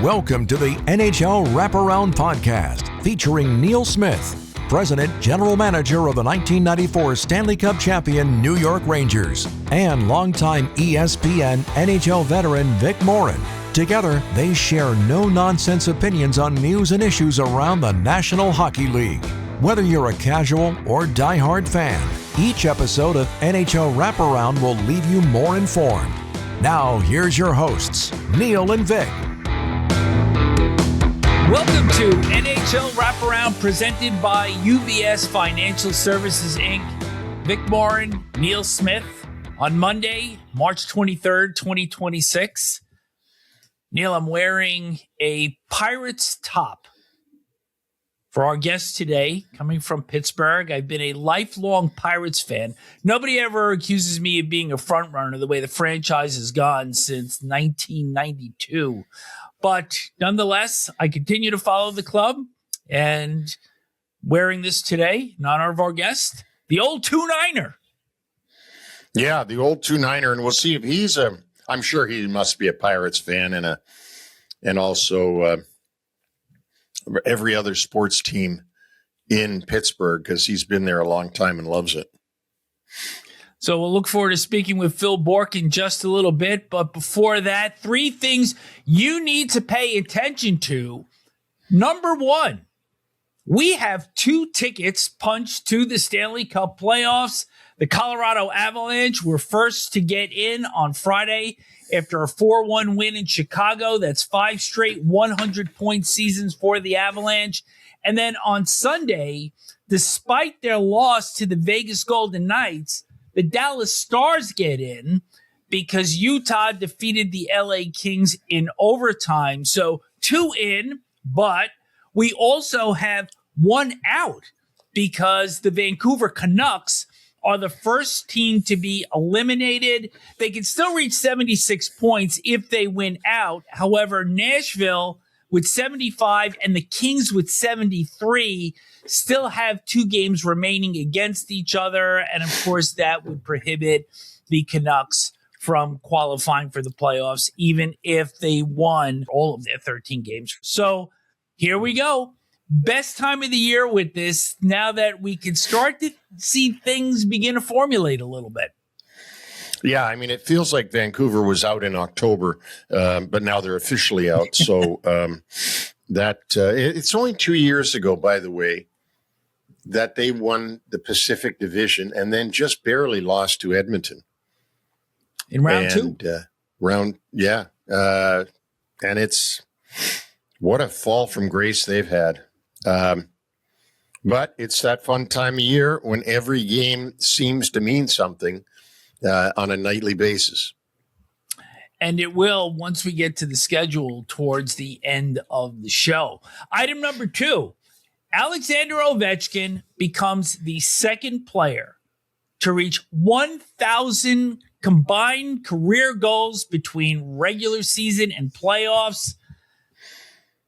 Welcome to the NHL Wraparound podcast featuring Neil Smith, President General Manager of the 1994 Stanley Cup champion New York Rangers, and longtime ESPN NHL veteran Vic Morin. Together, they share no-nonsense opinions on news and issues around the National Hockey League. Whether you're a casual or diehard fan, each episode of NHL Wraparound will leave you more informed. Now, here's your hosts, Neil and Vic. Welcome to NHL Wraparound presented by UBS Financial Services, Inc. Vic Morin, Neil Smith on Monday, March 23rd, 2026. Neil, I'm wearing a Pirates top for our guest today, coming from Pittsburgh. I've been a lifelong Pirates fan. Nobody ever accuses me of being a front runner the way the franchise has gone since 1992. But nonetheless, I continue to follow the club, and wearing this today in honor of our guest, the old 2-9er. Yeah, the old 2-9er, and we'll see if he's I'm sure he must be a Pirates fan and also every other sports team in Pittsburgh, because he's been there a long time and loves it. So we'll look forward to speaking with Phil Bourque in just a little bit. But before that, 3 things you need to pay attention to. Number 1, we have 2 tickets punched to the Stanley Cup playoffs. The Colorado Avalanche were first to get in on Friday after a 4-1 win in Chicago. That's 5 straight 100-point seasons for the Avalanche. And then on Sunday, despite their loss to the Vegas Golden Knights, the Dallas Stars get in because Utah defeated the LA Kings in overtime. So 2 in, but we also have 1 out because the Vancouver Canucks are the first team to be eliminated. They can still reach 76 points if they win out. However, Nashville with 75 and the Kings with 73 still have 2 games remaining against each other. And of course, that would prohibit the Canucks from qualifying for the playoffs, even if they won all of their 13 games. So here we go. Best time of the year with this, now that we can start to see things begin to formulate a little bit. Yeah, I mean, it feels like Vancouver was out in October, but now they're officially out. So it's only 2 years ago, by the way, that they won the Pacific Division and then just barely lost to Edmonton. In round 2? And it's what a fall from grace they've had. But it's that fun time of year when every game seems to mean something on a nightly basis. And it will once we get to the schedule towards the end of the show. Item number 2, Alexander Ovechkin becomes the second player to reach 1,000 combined career goals between regular season and playoffs.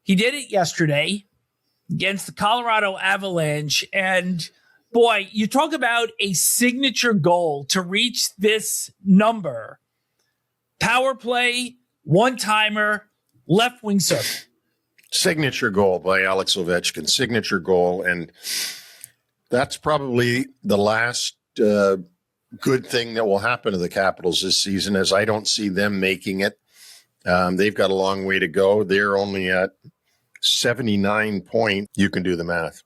He did it yesterday against the Colorado Avalanche. And boy, you talk about a signature goal to reach this number. Power play, one-timer, left wing circle. Signature goal by Alex Ovechkin, signature goal. And that's probably the last good thing that will happen to the Capitals this season, as I don't see them making it. They've got a long way to go. They're only at 79 points. You can do the math.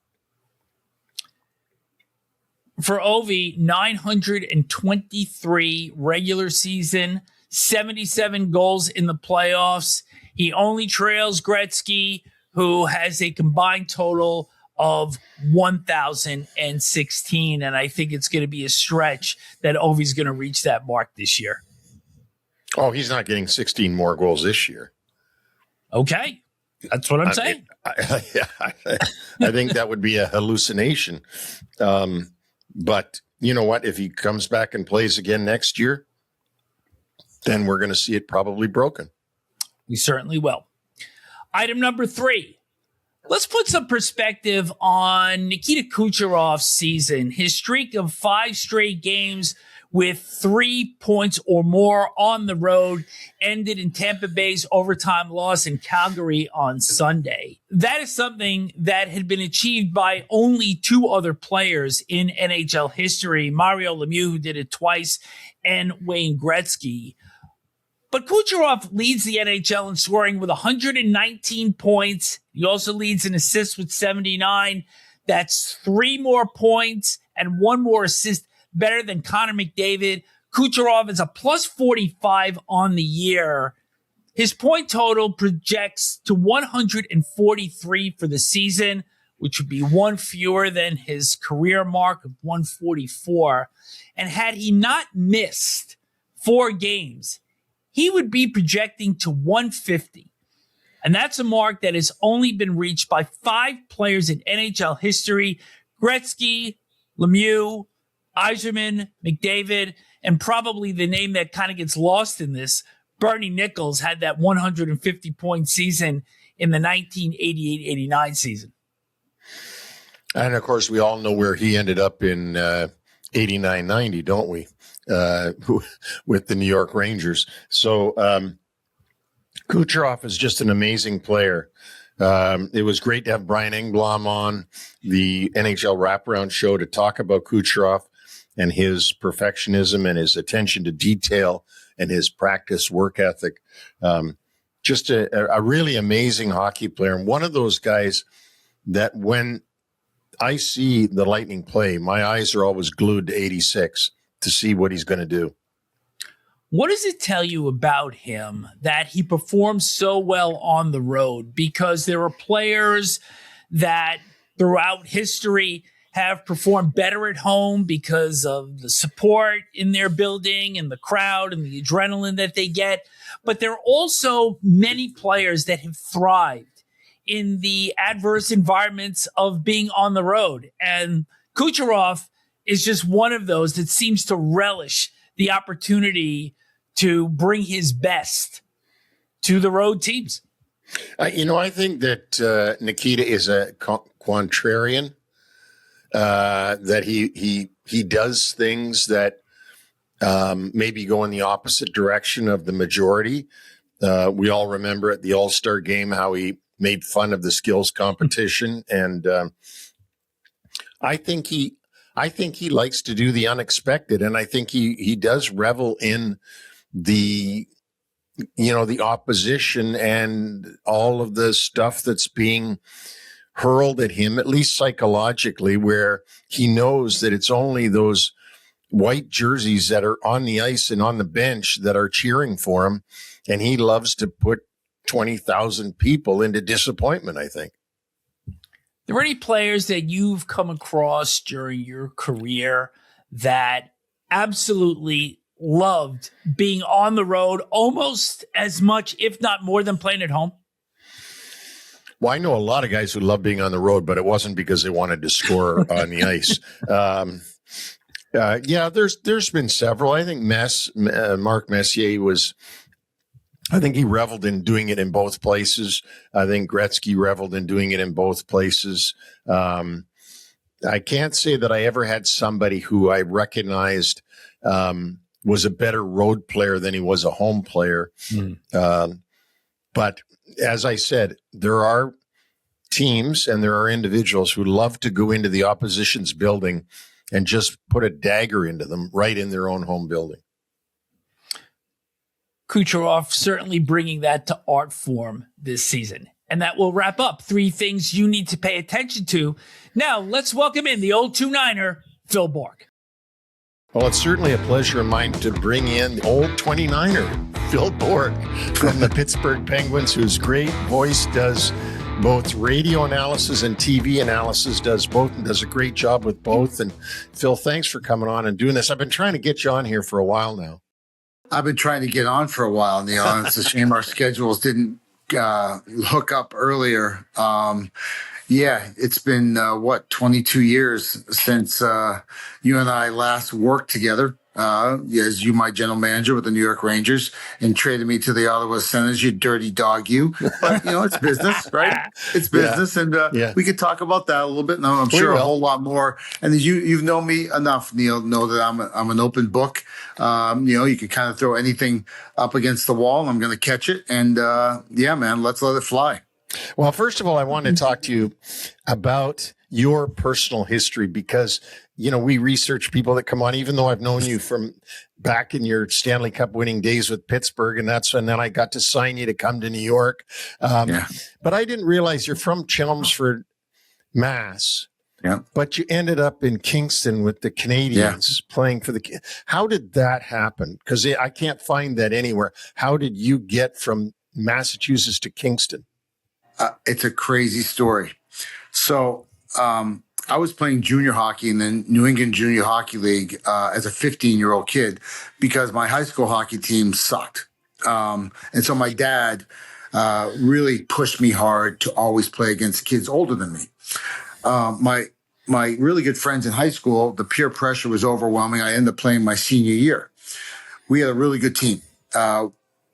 For Ovi, 923 regular season, 77 goals in the playoffs. He only trails Gretzky, who has a combined total of 1,016. And I think it's going to be a stretch that Ovi's going to reach that mark this year. Oh, he's not getting 16 more goals this year. Okay. That's what I'm saying. I think that would be a hallucination. But you know what? If he comes back and plays again next year, then we're going to see it probably broken. We certainly will. Item number 3. Let's put some perspective on Nikita Kucherov's season. His streak of 5 straight games with 3 points or more on the road, ended in Tampa Bay's overtime loss in Calgary on Sunday. That is something that had been achieved by only 2 other players in NHL history, Mario Lemieux, who did it twice, and Wayne Gretzky. But Kucherov leads the NHL in scoring with 119 points. He also leads in assists with 79. That's 3 more points and 1 more assist better than Connor McDavid. Kucherov is a plus 45 on the year. His point total projects to 143 for the season, which would be 1 fewer than his career mark of 144. And had he not missed 4 games, he would be projecting to 150. And that's a mark that has only been reached by 5 players in NHL history: Gretzky, Lemieux, Yzerman, McDavid, and probably the name that kind of gets lost in this, Bernie Nichols, had that 150-point season in the 1988-89 season. And, of course, we all know where he ended up in 89-90, don't we? With the New York Rangers. So Kucherov is just an amazing player. It was great to have Brian Engblom on the NHL Wraparound show to talk about Kucherov and his perfectionism and his attention to detail and his practice work ethic. Just a really amazing hockey player. And one of those guys that when I see the Lightning play, my eyes are always glued to 86 to see what he's going to do. What does it tell you about him that he performs so well on the road? Because there are players that throughout history have performed better at home because of the support in their building and the crowd and the adrenaline that they get. But there are also many players that have thrived in the adverse environments of being on the road. And Kucherov is just one of those that seems to relish the opportunity to bring his best to the road teams. I think that Nikita is a contrarian, that he does things that maybe go in the opposite direction of the majority. We all remember at the All-Star game how he made fun of the skills competition. And I think he likes to do the unexpected. And I think he does revel in the opposition and all of the stuff that's being hurled at him, at least psychologically, where he knows that it's only those white jerseys that are on the ice and on the bench that are cheering for him. And he loves to put 20,000 people into disappointment, I think. Are there any players that you've come across during your career that absolutely loved being on the road almost as much, if not more, than playing at home? Well, I know a lot of guys who love being on the road, but it wasn't because they wanted to score on the ice. There's been several. I think Mark Messier I think he reveled in doing it in both places. I think Gretzky reveled in doing it in both places. I can't say that I ever had somebody who I recognized was a better road player than he was a home player. But as I said, there are teams and there are individuals who love to go into the opposition's building and just put a dagger into them right in their own home building. Kucherov certainly bringing that to art form this season. And that will wrap up 3 things you need to pay attention to. Now, let's welcome in the old 2-9er, Phil Bourque. Well, it's certainly a pleasure of mine to bring in the old 29er, Phil Bourque from the Pittsburgh Penguins, whose great voice does both radio analysis and TV analysis, does both and does a great job with both. And Phil, thanks for coming on and doing this. I've been trying to get you on here for a while now. I've been trying to get on for a while, Neil. It's a shame our schedules didn't hook up earlier. It's been, 22 years since you and I last worked together. as you, my general manager with the New York Rangers, and traded me to the Ottawa Senators. You dirty dog, you. But, it's business, right? It's business. And we could talk about that a little bit. And I'm sure a whole lot more. And you've known me enough, Neil, know that I'm an open book. You can kind of throw anything up against the wall and I'm going to catch it. And man, let's let it fly. Well, first of all, I want to talk to you about your personal history because, we research people that come on, even though I've known you from back in your Stanley Cup winning days with Pittsburgh. And then I got to sign you to come to New York. But I didn't realize you're from Chelmsford, Mass. Yeah. But you ended up in Kingston with the Canadiens playing for the. How did that happen? Because I can't find that anywhere. How did you get from Massachusetts to Kingston? It's a crazy story. So I was playing junior hockey in the New England Junior Hockey League as a 15-year-old kid because my high school hockey team sucked. And so my dad really pushed me hard to always play against kids older than me. My really good friends in high school, the peer pressure was overwhelming. I ended up playing my senior year. We had a really good team.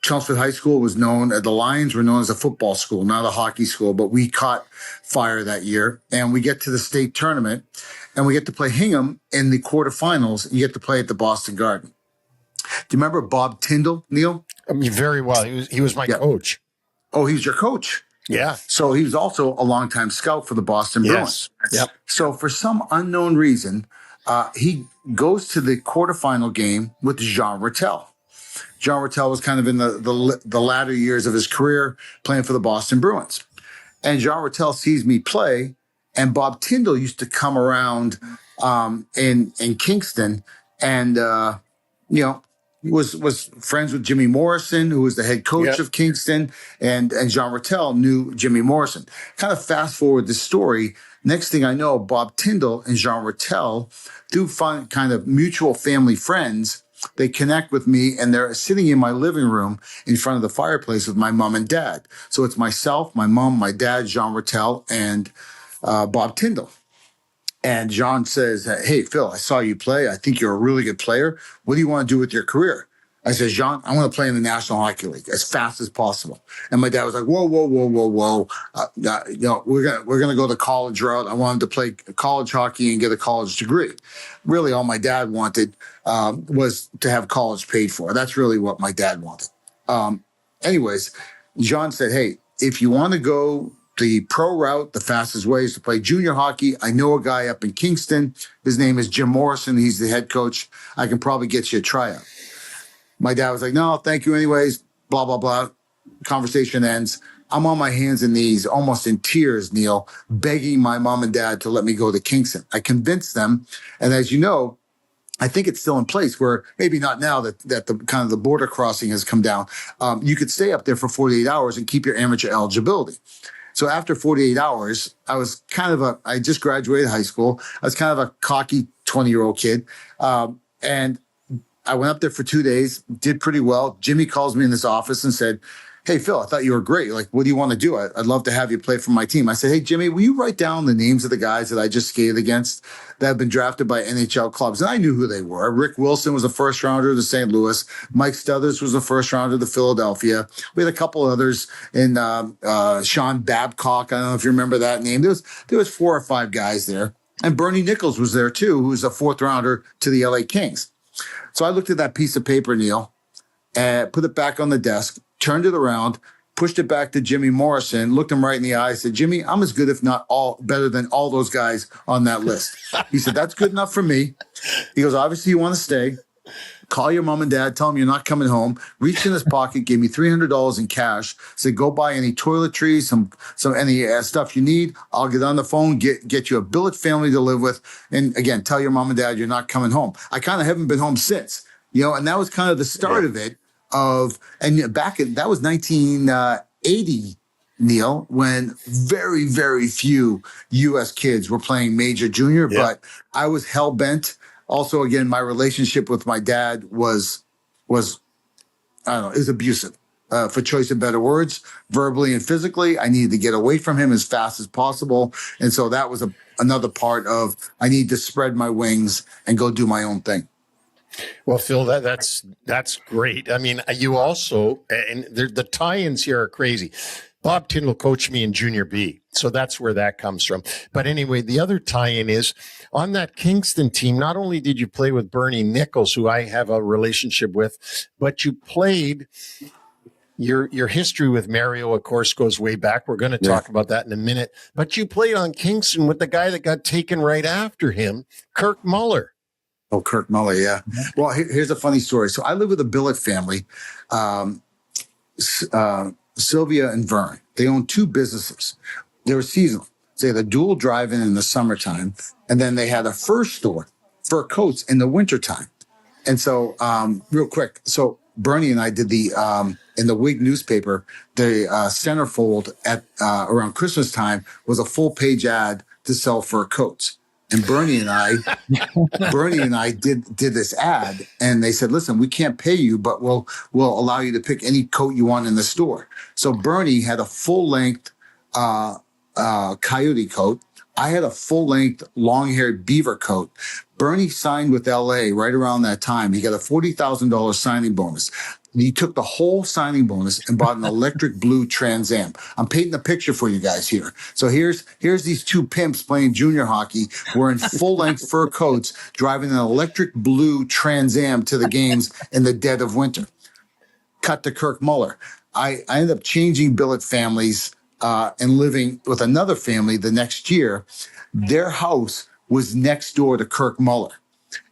Chelmsford High School was the Lions were known as a football school, not a hockey school, but we caught fire that year. And we get to the state tournament and we get to play Hingham in the quarterfinals. You get to play at the Boston Garden. Do you remember Bob Tyndall, Neil? Very well. He was my coach. Oh, he was your coach. Yeah. So he was also a longtime scout for the Boston Bruins. Yep. So for some unknown reason, he goes to the quarterfinal game with Jean Rattel. Jean Rattel was kind of in the latter years of his career playing for the Boston Bruins. And Jean Rattel sees me play, and Bob Tyndall used to come around in Kingston and, was friends with Jimmy Morrison, who was the head coach of Kingston, and Jean Rattel knew Jimmy Morrison. Kind of fast forward the story. Next thing I know, Bob Tyndall and Jean Rattel, through kind of mutual family friends, they connect with me and they're sitting in my living room in front of the fireplace with my mom and dad. So it's myself, my mom, my dad, Jean Rattel, and Bob Tyndall. And Jean says, "Hey, Phil, I saw you play. I think you're a really good player. What do you want to do with your career?" I said, "Jean, I want to play in the National Hockey League as fast as possible." And my dad was like, "Whoa. We're gonna go the college route. I wanted to play college hockey and get a college degree." Really, all my dad wanted was to have college paid for. That's really what my dad wanted. Anyways, Jean said, "Hey, if you want to go the pro route, the fastest way is to play junior hockey. I know a guy up in Kingston. His name is Jim Morrison. He's the head coach. I can probably get you a tryout." My dad was like, "No, thank you anyways," blah, blah, blah. Conversation ends. I'm on my hands and knees, almost in tears, Neil, begging my mom and dad to let me go to Kingston. I convinced them. And as you know, I think it's still in place where maybe not now that the kind of the border crossing has come down. You could stay up there for 48 hours and keep your amateur eligibility. So after 48 hours, I just graduated high school. I was kind of a cocky 20-year-old kid. And I went up there for 2 days, did pretty well. Jimmy calls me in his office and said, "Hey, Phil, I thought you were great. Like, what do you want to do? I'd love to have you play for my team." I said, "Hey, Jimmy, will you write down the names of the guys that I just skated against that have been drafted by NHL clubs?" And I knew who they were. Rick Wilson was a first rounder to St. Louis. Mike Stothers was a first rounder to Philadelphia. We had a couple others in Sean Babcock. I don't know if you remember that name. There was 4 or 5 guys there. And Bernie Nichols was there too, who was a 4th rounder to the LA Kings. So I looked at that piece of paper, Neil, and put it back on the desk, turned it around, pushed it back to Jimmy Morrison, looked him right in the eye, said, "Jimmy, I'm as good, if not better than all those guys on that list." He said, "That's good enough for me." He goes, "Obviously you want to stay. Call your mom and dad, tell them you're not coming home." Reached in his pocket, gave me $300 in cash, said, "Go buy any toiletries, any stuff you need. I'll get on the phone, get you a billet family to live with. And again, tell your mom and dad you're not coming home." I kind of haven't been home since, and that was kind of the start of it. That was 1980, Neil, when very, very few U.S. kids were playing major junior, but I was hell bent. Also, again, my relationship with my dad was I don't know, is abusive, for choice of better words, verbally and physically. I needed to get away from him as fast as possible. And so that was another part of I need to spread my wings and go do my own thing. Well, Phil, that's great. I mean, you also, and the tie-ins here are crazy. Bob Tyndall coached me in junior B, so that's where that comes from. But anyway, the other tie-in is on that Kingston team. Not only did you play with Bernie Nichols, who I have a relationship with, but you played. Your history with Mario, of course, goes way back. We're going to talk about that in a minute. But you played on Kingston with the guy that got taken right after him, Kirk Muller. Oh, Kirk Muller, yeah. Well, here's a funny story. So I live with a billet family, Sylvia and Vern. They own two businesses. They were seasonal. So they had a dual drive-in in the summertime, and then they had a fur store, fur coats in the wintertime. And so, real quick, so Bernie and I did the in the Whig newspaper, the centerfold at around Christmas time was a full-page ad to sell fur coats. And Bernie and I did this ad, and they said, "Listen, we can't pay you, but we'll allow you to pick any coat you want in the store." So Bernie had a full-length coyote coat. I had a full-length, long-haired beaver coat. Bernie signed with LA right around that time. He got a $40,000 signing bonus. He took the whole signing bonus and bought an electric blue Trans Am. I'm painting a picture for you guys here. So here's these two pimps playing junior hockey, wearing full-length fur coats, driving an electric blue Trans Am to the games in the dead of winter. Cut to Kirk Muller. I ended up changing billet families and living with another family the next year. Their house was next door to Kirk Muller.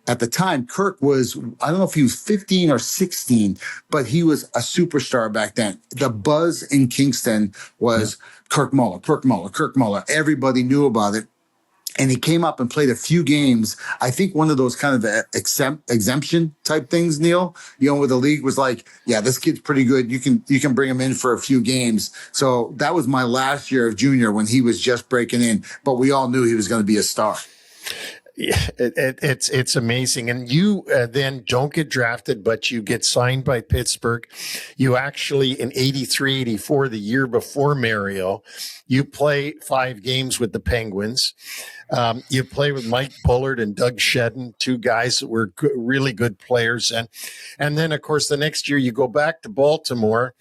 At the time, Kirk was, I don't know if he was 15 or 16, but he was a superstar back then. The buzz in Kingston was Kirk Muller, Kirk Muller, Kirk Muller. Everybody knew about it. And he came up and played a few games. I think one of those kind of exemption type things, Neil, where the league was like, yeah, this kid's pretty good. You can bring him in for a few games. So that was my last year of junior when he was just breaking in, but we all knew he was going to be a star. Yeah, it's amazing. And you then don't get drafted, but you get signed by Pittsburgh. You actually, in 83, 84, the year before Mario, you play 5 games with the Penguins. You play with Mike Bullard and Doug Shedden, two guys that were really good players. And then, of course, the next year you go back to Baltimore.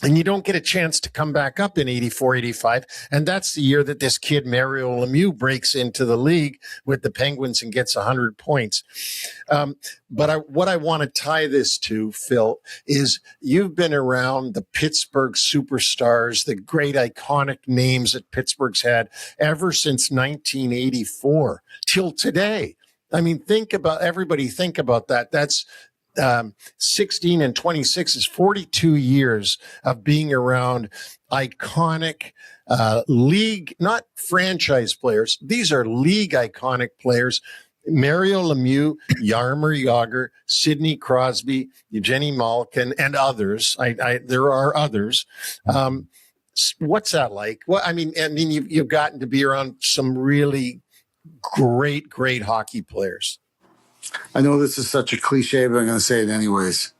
And you don't get a chance to come back up in 84, 85. And that's the year that this kid, Mario Lemieux, breaks into the league with the Penguins and gets 100 points. But what I want to tie this to, Phil, is you've been around the Pittsburgh superstars, the great iconic names that Pittsburgh's had ever since 1984 till today. I mean, think about that. That's 16 and 26 is 42 years of being around iconic league, not franchise players. These are league iconic players. Mario Lemieux, Jaromir Jagr, Sidney Crosby, Evgeny Malkin, and others. There are others. What's that like? Well, I mean, you've gotten to be around some really great hockey players. I know this is such a cliche, but I'm going to say it anyways.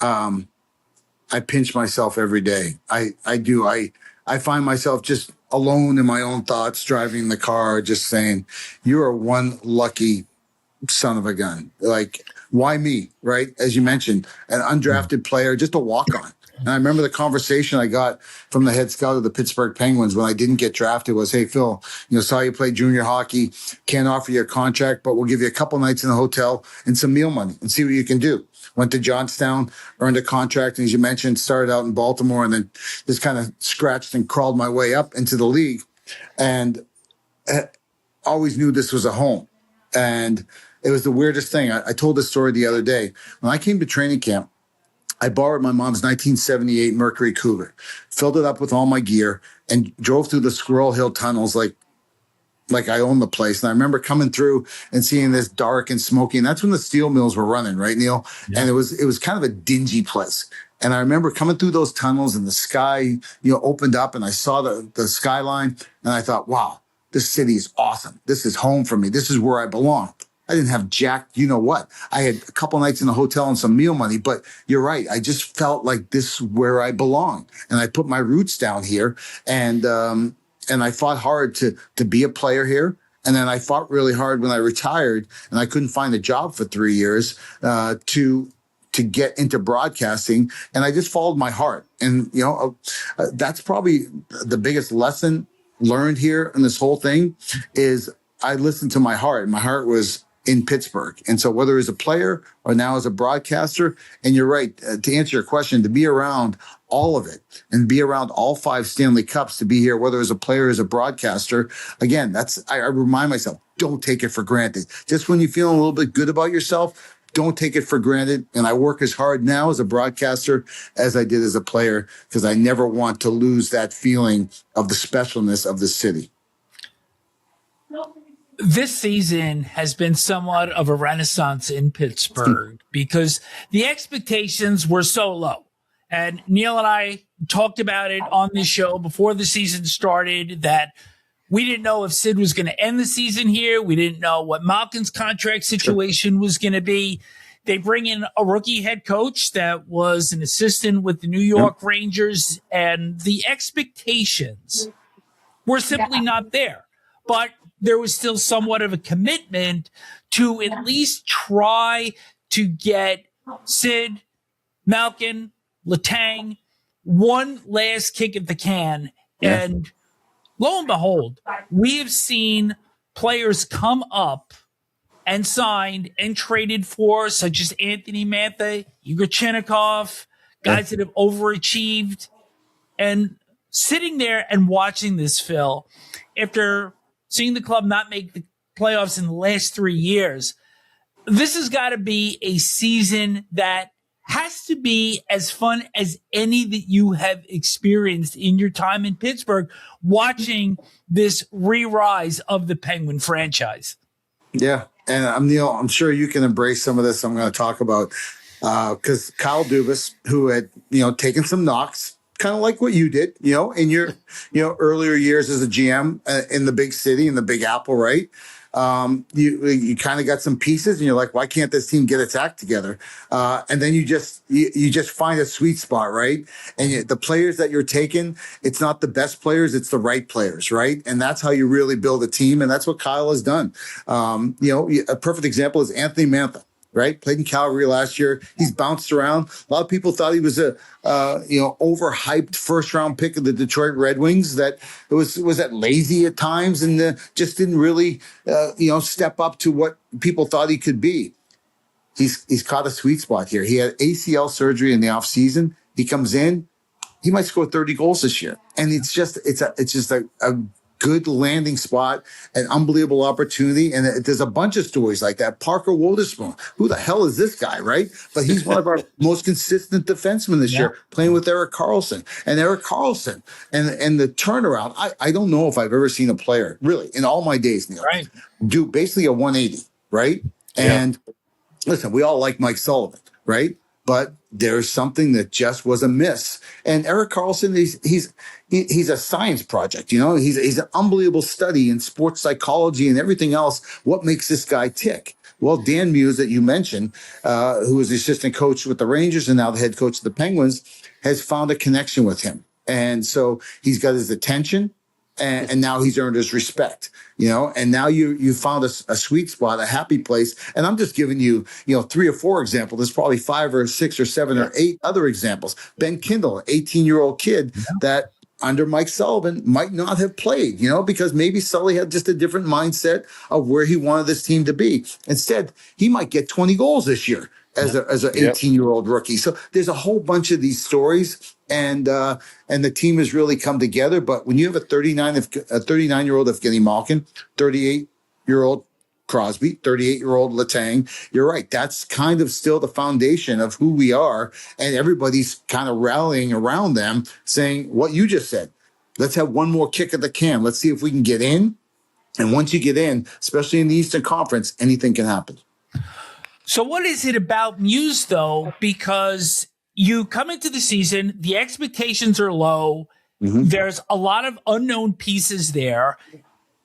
I pinch myself every day. I do. I find myself just alone in my own thoughts, driving the car, just saying, "You are one lucky son of a gun." Like, why me? Right? As you mentioned, an undrafted player, just a walk-on. And I remember the conversation I got from the head scout of the Pittsburgh Penguins when I didn't get drafted was, "Hey, Phil, saw you play junior hockey, can't offer you a contract, but we'll give you a couple nights in a hotel and some meal money and see what you can do." Went to Johnstown, earned a contract, and as you mentioned, started out in Baltimore and then just kind of scratched and crawled my way up into the league. And always knew this was a home. And it was the weirdest thing. I told this story the other day. When I came to training camp, I borrowed my mom's 1978 Mercury Cougar, filled it up with all my gear, and drove through the Squirrel Hill tunnels like I owned the place. And I remember coming through and seeing this dark and smoky. And that's when the steel mills were running, right, Neil? Yeah. And it was kind of a dingy place. And I remember coming through those tunnels and the sky, opened up and I saw the skyline. And I thought, wow, this city is awesome. This is home for me. This is where I belong. I didn't have jack, what. I had a couple nights in the hotel and some meal money, but you're right. I just felt like this is where I belong. And I put my roots down here and I fought hard to be a player here And then I fought really hard when I retired, and I couldn't find a job for 3 years to get into broadcasting. And I just followed my heart. And, that's probably the biggest lesson learned here in this whole thing is I listened to my heart. And my heart was in Pittsburgh. And so whether as a player or now as a broadcaster, and you're right, to answer your question, to be around all of it and be around all 5 Stanley Cups, to be here, whether as a player or as a broadcaster, again, I remind myself, don't take it for granted. Just when you're feeling a little bit good about yourself, don't take it for granted. And I work as hard now as a broadcaster as I did as a player, because I never want to lose that feeling of the specialness of the city. This season has been somewhat of a renaissance in Pittsburgh because the expectations were so low. And Neil and I talked about it on this show before the season started, that we didn't know if Sid was going to end the season here. We didn't know what Malkin's contract situation was going to be. They bring in a rookie head coach that was an assistant with the New York Rangers, and the expectations were simply not there. But there was still somewhat of a commitment to at least try to get Sid, Malkin, Letang one last kick at the can. Yeah. And lo and behold, we have seen players come up and signed and traded for, such as Anthony Mantha, Igor Chenikov, guys that have overachieved. And sitting there and watching this, Phil, after seeing the club not make the playoffs in the last 3 years, this has got to be a season that has to be as fun as any that you have experienced in your time in Pittsburgh, watching this re-rise of the Penguin franchise. Yeah. And Neil, I'm sure you can embrace some of this I'm going to talk about, because Kyle Dubas, who had, taken some knocks, kind of like what you did, in your, earlier years as a GM in the big city, in the Big Apple, right? You kind of got some pieces and you're like, why can't this team get its act together? And then you just find a sweet spot, right? And the players that you're taking, it's not the best players, it's the right players, right? And that's how you really build a team. And that's what Kyle has done. A perfect example is Anthony Mantha. Right, played in Calgary last year. He's bounced around. A lot of people thought he was a overhyped first round pick of the Detroit Red Wings. That was that lazy at times and just didn't really step up to what people thought he could be. He's caught a sweet spot here. He had ACL surgery in the offseason. He comes in, he might score 30 goals this year, and it's just a good landing spot, an unbelievable opportunity. And there's a bunch of stories like that. Parker Wotherspoon, who the hell is this guy, right? But he's one of our most consistent defensemen this year, playing with Erik Karlsson. And Erik Karlsson and the turnaround, I don't know if I've ever seen a player, really, in all my days, Neil, do basically a 180, right? And listen, we all like Mike Sullivan, right? But there's something that just was amiss. And Erik Karlsson, he's a science project. He's an unbelievable study in sports psychology and everything else. What makes this guy tick? Well, Dan Muse, that you mentioned, who was the assistant coach with the Rangers and now the head coach of the Penguins, has found a connection with him. And so he's got his attention. And now he's earned his respect, and now you found a sweet spot, a happy place. And I'm just giving you, 3 or 4 examples. There's probably 5 or 6 or 7 or 8 other examples. Ben Kindle, an 18-year-old kid that under Mike Sullivan might not have played, because maybe Sully had just a different mindset of where he wanted this team to be. Instead, he might get 20 goals this year as an 18-year-old rookie. So there's a whole bunch of these stories. And the team has really come together. But when you have a 39-year-old Evgeny Malkin, 38-year-old Crosby, 38-year-old Letang, you're right. That's kind of still the foundation of who we are. And everybody's kind of rallying around them, saying what you just said. Let's have one more kick at the can. Let's see if we can get in. And once you get in, especially in the Eastern Conference, anything can happen. So what is it about Muse, though? Because you come into the season, the expectations are low. Mm-hmm. There's a lot of unknown pieces there,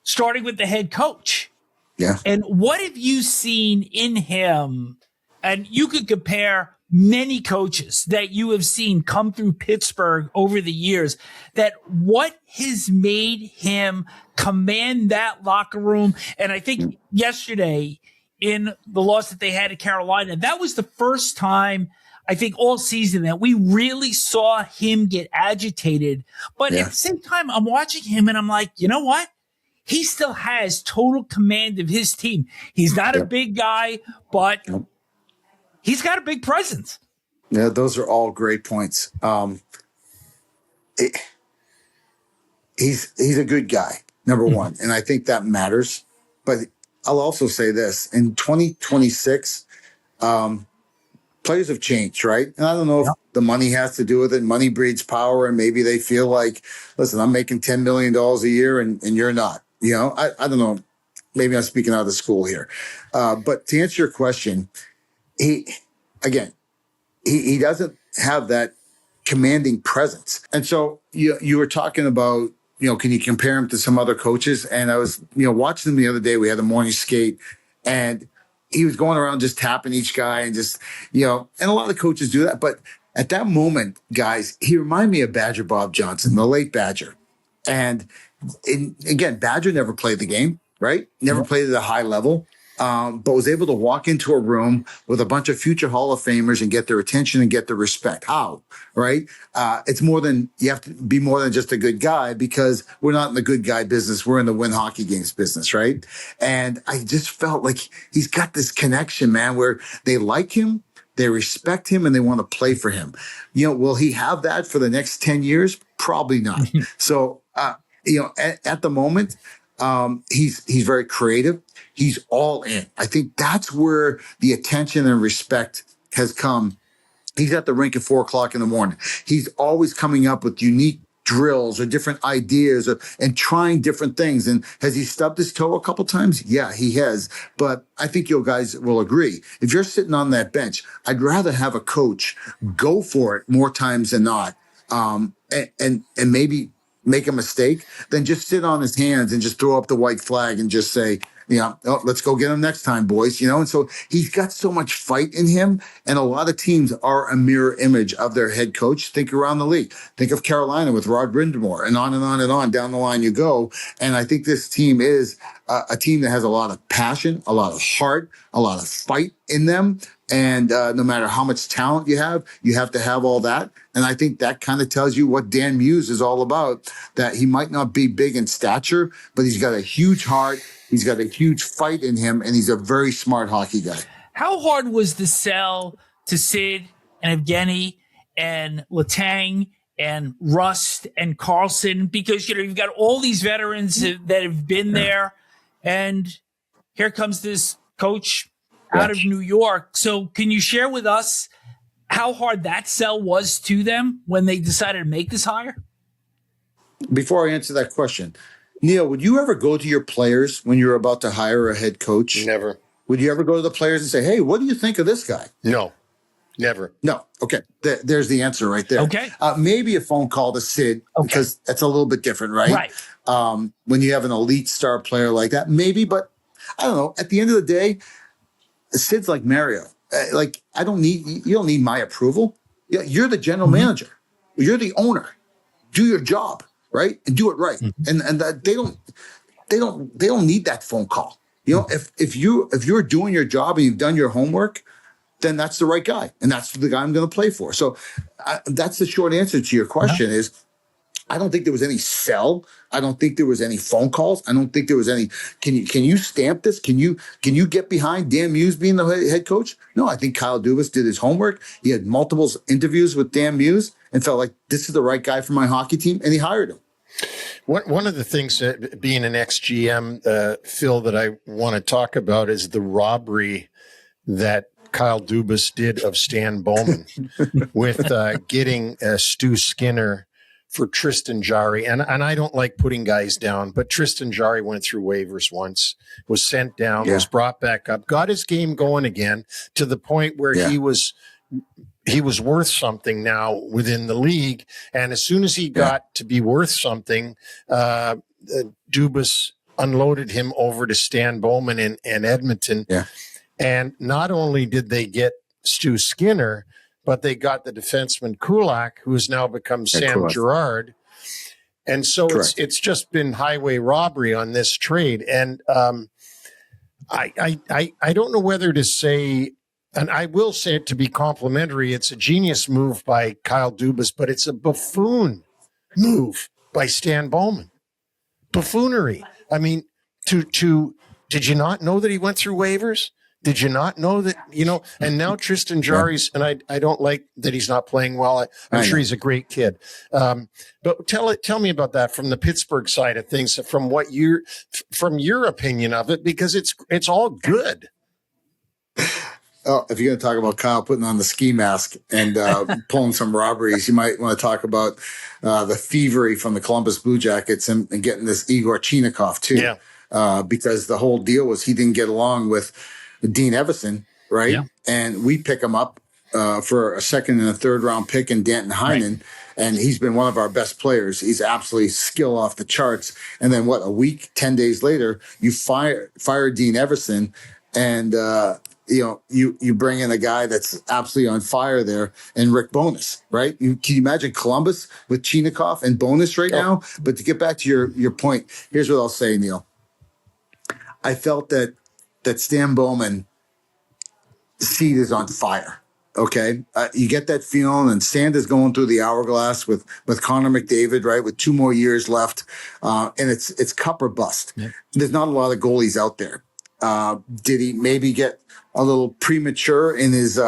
starting with the head coach. Yeah. And what have you seen in him? And you could compare many coaches that you have seen come through Pittsburgh over the years, that what has made him command that locker room. And I think yesterday in the loss that they had at Carolina, that was the first time I think all season that we really saw him get agitated. But at the same time, I'm watching him and I'm like, you know what? He still has total command of his team. He's not a big guy, but he's got a big presence. Yeah, those are all great points. He's a good guy, number one, and I think that matters. But I'll also say this: in 2026, players have changed, right? And I don't know if the money has to do with it. Money breeds power, and maybe they feel like, listen, I'm making $10 million a year, and you're not. You know, I don't know. Maybe I'm speaking out of the school here. But to answer your question, he doesn't have that commanding presence. And so you were talking about, can you compare him to some other coaches? And I was, watching him the other day. We had a morning skate, and he was going around just tapping each guy and just, and a lot of coaches do that. But at that moment, guys, he reminded me of Badger Bob Johnson, the late Badger. And again, Badger never played the game, right? Never played at a high level, but was able to walk into a room with a bunch of future Hall of Famers and get their attention and get their respect. How, right? It's more than, you have to be more than just a good guy, because we're not in the good guy business. We're in the win hockey games business, right? And I just felt like he's got this connection, man, where they like him, they respect him, and they want to play for him. Will he have that for the next 10 years? Probably not. So, at the moment, he's very creative. He's all in. I think that's where the attention and respect has come. He's at the rink at 4:00 in the morning. He's always coming up with unique drills or different ideas and trying different things. And has he stubbed his toe a couple times? Yeah, he has. But I think you guys will agree. If you're sitting on that bench, I'd rather have a coach go for it more times than not. And maybe make a mistake than just sit on his hands and just throw up the white flag and just say, let's go get him next time, boys. And so he's got so much fight in him. And a lot of teams are a mirror image of their head coach. Think around the league. Think of Carolina with Rod Brindamore, and on and on and on down the line you go. And I think this team is a team that has a lot of passion, a lot of heart, a lot of fight in them. And no matter how much talent you have to have all that. And I think that kind of tells you what Dan Muse is all about, that he might not be big in stature, but he's got a huge heart. He's got a huge fight in him, and he's a very smart hockey guy. How hard was the sell to Sid and Evgeny and Letang and Rust and Carlson? Because, you've got all these veterans that have been there, and here comes this coach out of New York. So can you share with us how hard that sell was to them when they decided to make this hire? Before I answer that question, Neil, would you ever go to your players when you're about to hire a head coach? Never. Would you ever go to the players and say, hey, what do you think of this guy? No, never. No. Okay. There's the answer right there. Okay. Maybe a phone call to Sid, because that's a little bit different, right? Right. When you have an elite star player like that, maybe, but I don't know. At the end of the day, Sid's like Mario. You don't need my approval. You're the general manager. You're the owner. Do your job, right? And do it right. And they don't need that phone call. If you're doing your job and you've done your homework, then that's the right guy. And that's the guy I'm going to play for. So that's the short answer to your question is, I don't think there was any sell. I don't think there was any phone calls. I don't think there was any, can you stamp this? Can you get behind Dan Muse being the head coach? No, I think Kyle Dubas did his homework. He had multiple interviews with Dan Muse and felt like this is the right guy for my hockey team, and he hired him. One of the things, being an ex-GM, Phil, that I want to talk about is the robbery that Kyle Dubas did of Stan Bowman with getting Stu Skinner for Tristan Jarry. And I don't like putting guys down, but Tristan Jarry went through waivers once, was sent down, was brought back up, got his game going again to the point where he was worth something now within the league. And as soon as he got to be worth something, Dubas unloaded him over to Stan Bowman in Edmonton. Yeah. And not only did they get Stu Skinner, but they got the defenseman Kulak, who has now become Sam Kulak. Girard. And so it's just been highway robbery on this trade. And I don't know whether to say, and I will say it to be complimentary, it's a genius move by Kyle Dubas, but it's a buffoon move by Stan Bowman. Buffoonery. I mean, did you not know that he went through waivers? Did you not know that, and now Tristan Jarry's, and I don't like that he's not playing well. I'm sure he's a great kid. But tell me about that from the Pittsburgh side of things, from your opinion of it, because it's all good. Oh, if you're going to talk about Kyle putting on the ski mask and pulling some robberies, you might want to talk about the thievery from the Columbus Blue Jackets and getting this Igor Chinakhov too. Yeah. Because the whole deal was he didn't get along with Dean Everson, right? Yeah. And we pick him up for a second and a third round pick in Danton Heinen. Right. And he's been one of our best players. He's absolutely skill off the charts. And then a week, 10 days later, you fire Dean Everson and, you bring in a guy that's absolutely on fire there, and Rick Bowness, right? Can you imagine Columbus with Chinakhov and Bowness right now? But to get back to your point, here's what I'll say, Neil. I felt that Stan Bowman seat is on fire. Okay, you get that feeling, and Sand is going through the hourglass with Connor McDavid, right, with 2 more years left, and it's cup or bust. Yep. There's not a lot of goalies out there. Did he maybe get a little premature in his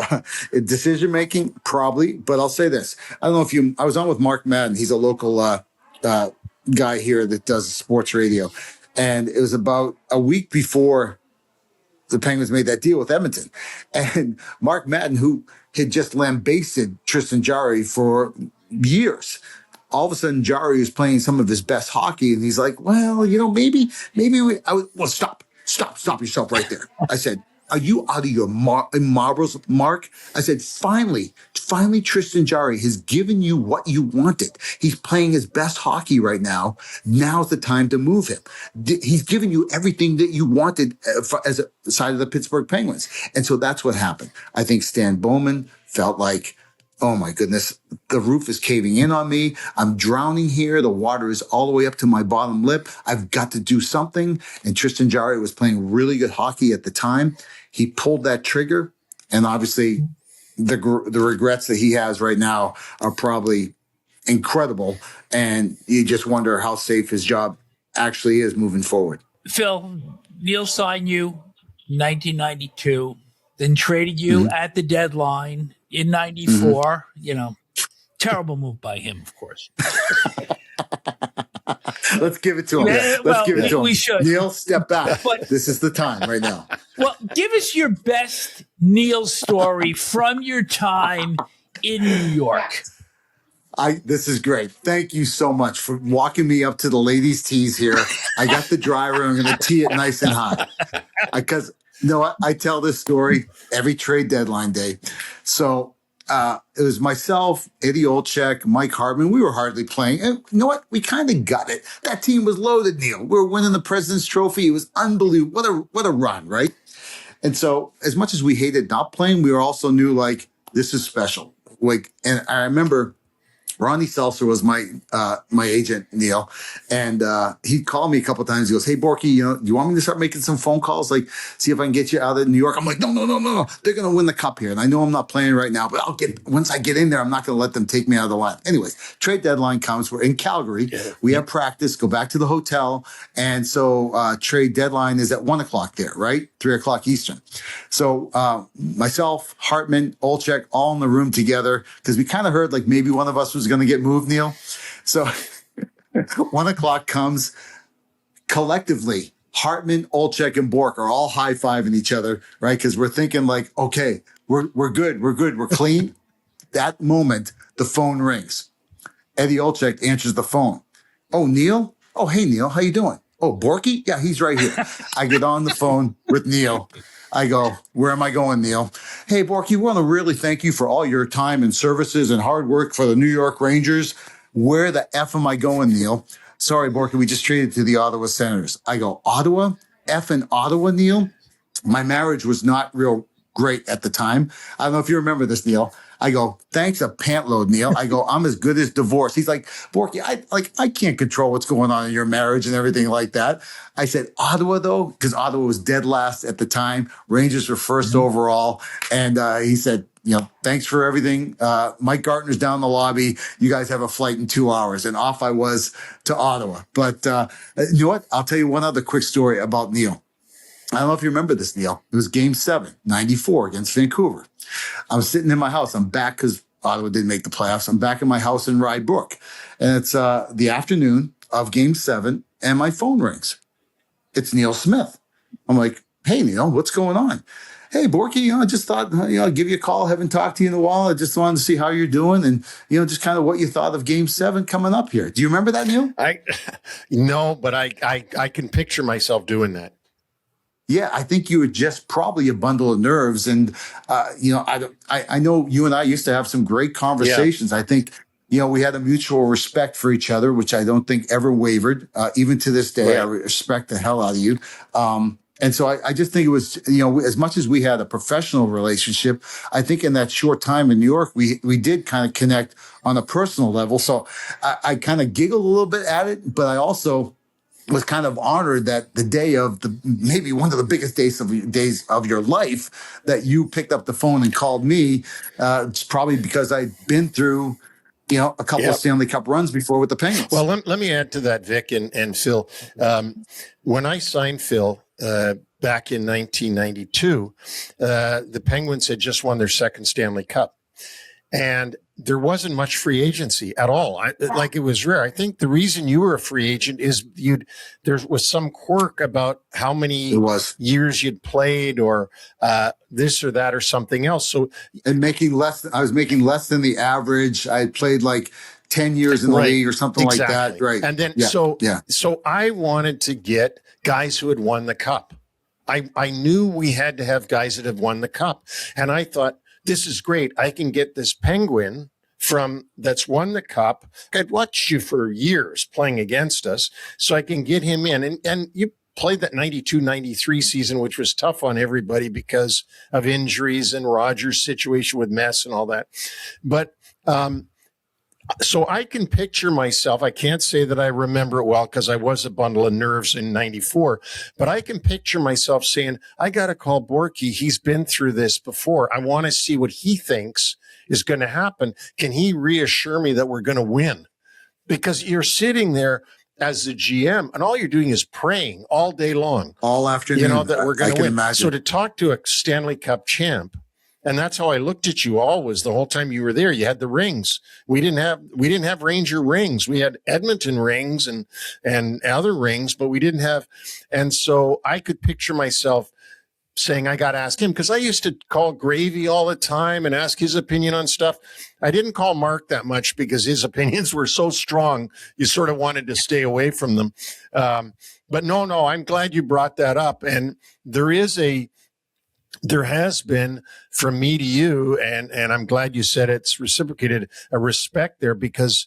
decision making? Probably, but I'll say this: I don't know if I was on with Mark Madden. He's a local guy here that does sports radio, and it was about a week before the Penguins made that deal with Edmonton. And Mark Madden, who had just lambasted Tristan Jarry for years, all of a sudden Jarry is playing some of his best hockey. And he's like, well, maybe stop yourself right there. I said, are you out of your marbles, Mark? I said, finally, Tristan Jarry has given you what you wanted. He's playing his best hockey right now. Now's the time to move him. He's given you everything that you wanted as a side of the Pittsburgh Penguins. And so that's what happened. I think Stan Bowman felt like, oh my goodness, the roof is caving in on me. I'm drowning here. The water is all the way up to my bottom lip. I've got to do something. And Tristan Jarry was playing really good hockey at the time. He pulled that trigger, and obviously the regrets that he has right now are probably incredible. And you just wonder how safe his job actually is moving forward. Phil, Neil signed you 1992, then traded you at the deadline in 94. Terrible move by him, of course. Let's give it to him. Let's give it to him. We should. Neil, step back. But this is the time right now. Well, give us your best Neil story from your time in New York. This is great. Thank you so much for walking me up to the ladies' tees here. I got the dryer. I'm going to tee it nice and hot. Because, I tell this story every trade deadline day. So it was myself, Eddie Olczyk, Mike Hartman. We were hardly playing. And you know what? We kind of got it. That team was loaded, Neil. We were winning the President's Trophy. It was unbelievable. What a run, right? And so as much as we hated not playing, we also knew, this is special. And I remember Ronnie Seltzer was my agent, Neil, and he called me a couple of times. He goes, "Hey, Bourque, do you want me to start making some phone calls, see if I can get you out of New York?" I'm like, "No. They're going to win the cup here, and I know I'm not playing right now, but once I get in there, I'm not going to let them take me out of the line." Anyways, trade deadline comes. We're in Calgary. Yeah. We have practice. Go back to the hotel, and so trade deadline is at 1:00 there, right? 3:00 Eastern. So myself, Hartman, Olczyk, all in the room together because we kind of heard maybe one of us was going to get moved, Neil. So 1:00 comes. Collectively, Hartman, Olczyk, and Bourque are all high-fiving each other, right? Because we're thinking okay, we're good, we're clean. That moment, the phone rings. Eddie Olczyk answers the phone. "Oh, Neil? Oh, hey, Neil, how you doing? Oh, Bourque? Yeah, he's right here." I get on the phone with Neil. I go, "Where am I going, Neil?" "Hey, Bourque, we want to really thank you for all your time and services and hard work for the New York Rangers." "Where the F am I going, Neil?" "Sorry, Bourque, we just traded to the Ottawa Senators." I go, "Ottawa? F in Ottawa, Neil?" My marriage was not real great at the time. I don't know if you remember this, Neil. I go, thanks a pant load, Neil. I go, I'm as good as divorce. He's like, Bourque, I can't control what's going on in your marriage and everything like that. I said, Ottawa, though, because Ottawa was dead last at the time. Rangers were first overall. And he said, thanks for everything. Mike Gartner's down the lobby. You guys have a flight in 2 hours. And off I was to Ottawa. But you know what? I'll tell you one other quick story about Neil. I don't know if you remember this, Neil. It was Game 7, 94 against Vancouver. I'm sitting in my house. I'm back because Ottawa didn't make the playoffs. I'm back in my house in Rybrook. And it's the afternoon of Game 7, and my phone rings. It's Neil Smith. I'm like, hey, Neil, what's going on? Hey, Bourque, I just thought, I'd give you a call. Haven't talked to you in a while. I just wanted to see how you're doing and, just kind of what you thought of Game 7 coming up here. Do you remember that, Neil? No, but I can picture myself doing that. Yeah, I think you were just probably a bundle of nerves. And, I know you and I used to have some great conversations. Yeah. I think, we had a mutual respect for each other, which I don't think ever wavered. Even to this day, right. I respect the hell out of you. And so I just think it was, as much as we had a professional relationship, I think in that short time in New York, we did kind of connect on a personal level. So I kind of giggled a little bit at it, but I also was kind of honored that the day of maybe one of the biggest days of your life that you picked up the phone and called me. It's probably because I'd been through, a couple of Stanley Cup runs before with the Penguins. Well, let me add to that, Vic and Phil. When I signed Phil back in 1992, the Penguins had just won their second Stanley Cup. And there wasn't much free agency at all. It was rare. I think the reason you were a free agent is there was some quirk about how many years you'd played or this or that or something else. So and I was making less than the average. I played like 10 years in the league or something like that. Right. And then so I wanted to get guys who had won the cup. I knew we had to have guys that have won the cup. And I thought, this is great. I can get this Penguin that's won the cup. I'd watched you for years playing against us, so I can get him in. And you played that 92-93 season, which was tough on everybody because of injuries and Rogers' situation with Mess and all that. But so I can picture myself. I can't say that I remember it well because I was a bundle of nerves in 94, but I can picture myself saying, I got to call Bourque. He's been through this before. I want to see what he thinks is going to happen. Can he reassure me that we're going to win? Because you're sitting there as the GM and all you're doing is praying all day long. All afternoon. That we're going to win. Imagine. So to talk to a Stanley Cup champ, and that's how I looked at you always the whole time you were there. You had the rings. We didn't have Ranger rings. We had Edmonton rings and other rings, but we didn't have. And so I could picture myself saying, I got to ask him, because I used to call Gravy all the time and ask his opinion on stuff. I didn't call Mark that much because his opinions were so strong. You sort of wanted to stay away from them. But no, I'm glad you brought that up. And there has been from me to you, and I'm glad you said it's reciprocated, a respect there because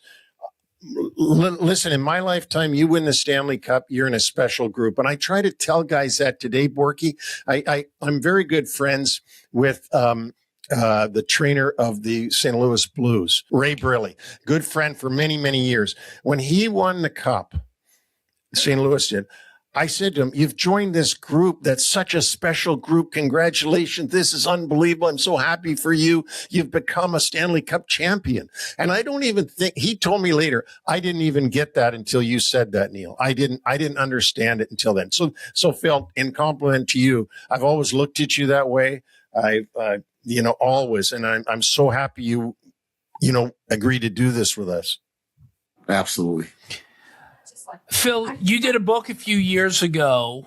listen, in my lifetime, you win the Stanley Cup, you're in a special group. And I try to tell guys that today, Bourque. I'm very good friends with the trainer of the St. Louis Blues, Ray Briley, good friend for many, many years. When he won the cup, St. Louis did, I said to him, you've joined this group that's such a special group. Congratulations. This is unbelievable. I'm so happy for you. You've become a Stanley Cup champion. And I don't even think, he told me later, I didn't even get that until you said that, Neil. I didn't understand it until then. So Phil, in compliment to you, I've always looked at you that way. Always. And I'm so happy you agreed to do this with us. Absolutely. Phil, you did a book a few years ago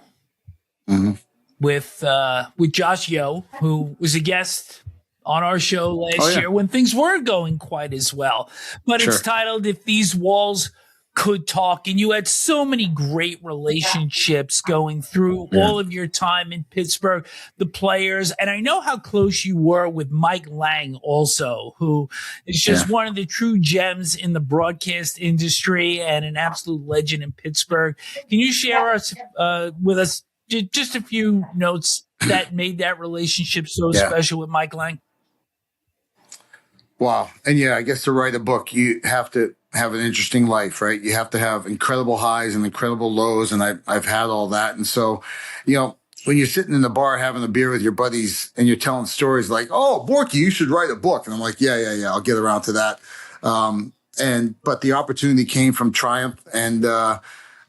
with Josh Yeo, who was a guest on our show last year when things weren't going quite as well. But it's titled If These Walls Could Talk. And you had so many great relationships going through all of your time in Pittsburgh, the players. And I know how close you were with Mike Lange also, who is just one of the true gems in the broadcast industry and an absolute legend in Pittsburgh. Can you share with us just a few notes that made that relationship so special with Mike Lange? Wow. And yeah, I guess to write a book, you have to have an interesting life, right? You have to have incredible highs and incredible lows. And I've had all that. And so, when you're sitting in the bar having a beer with your buddies and you're telling stories like, oh, Bourque, you should write a book. And I'm like, yeah, I'll get around to that. But the opportunity came from Triumph. And I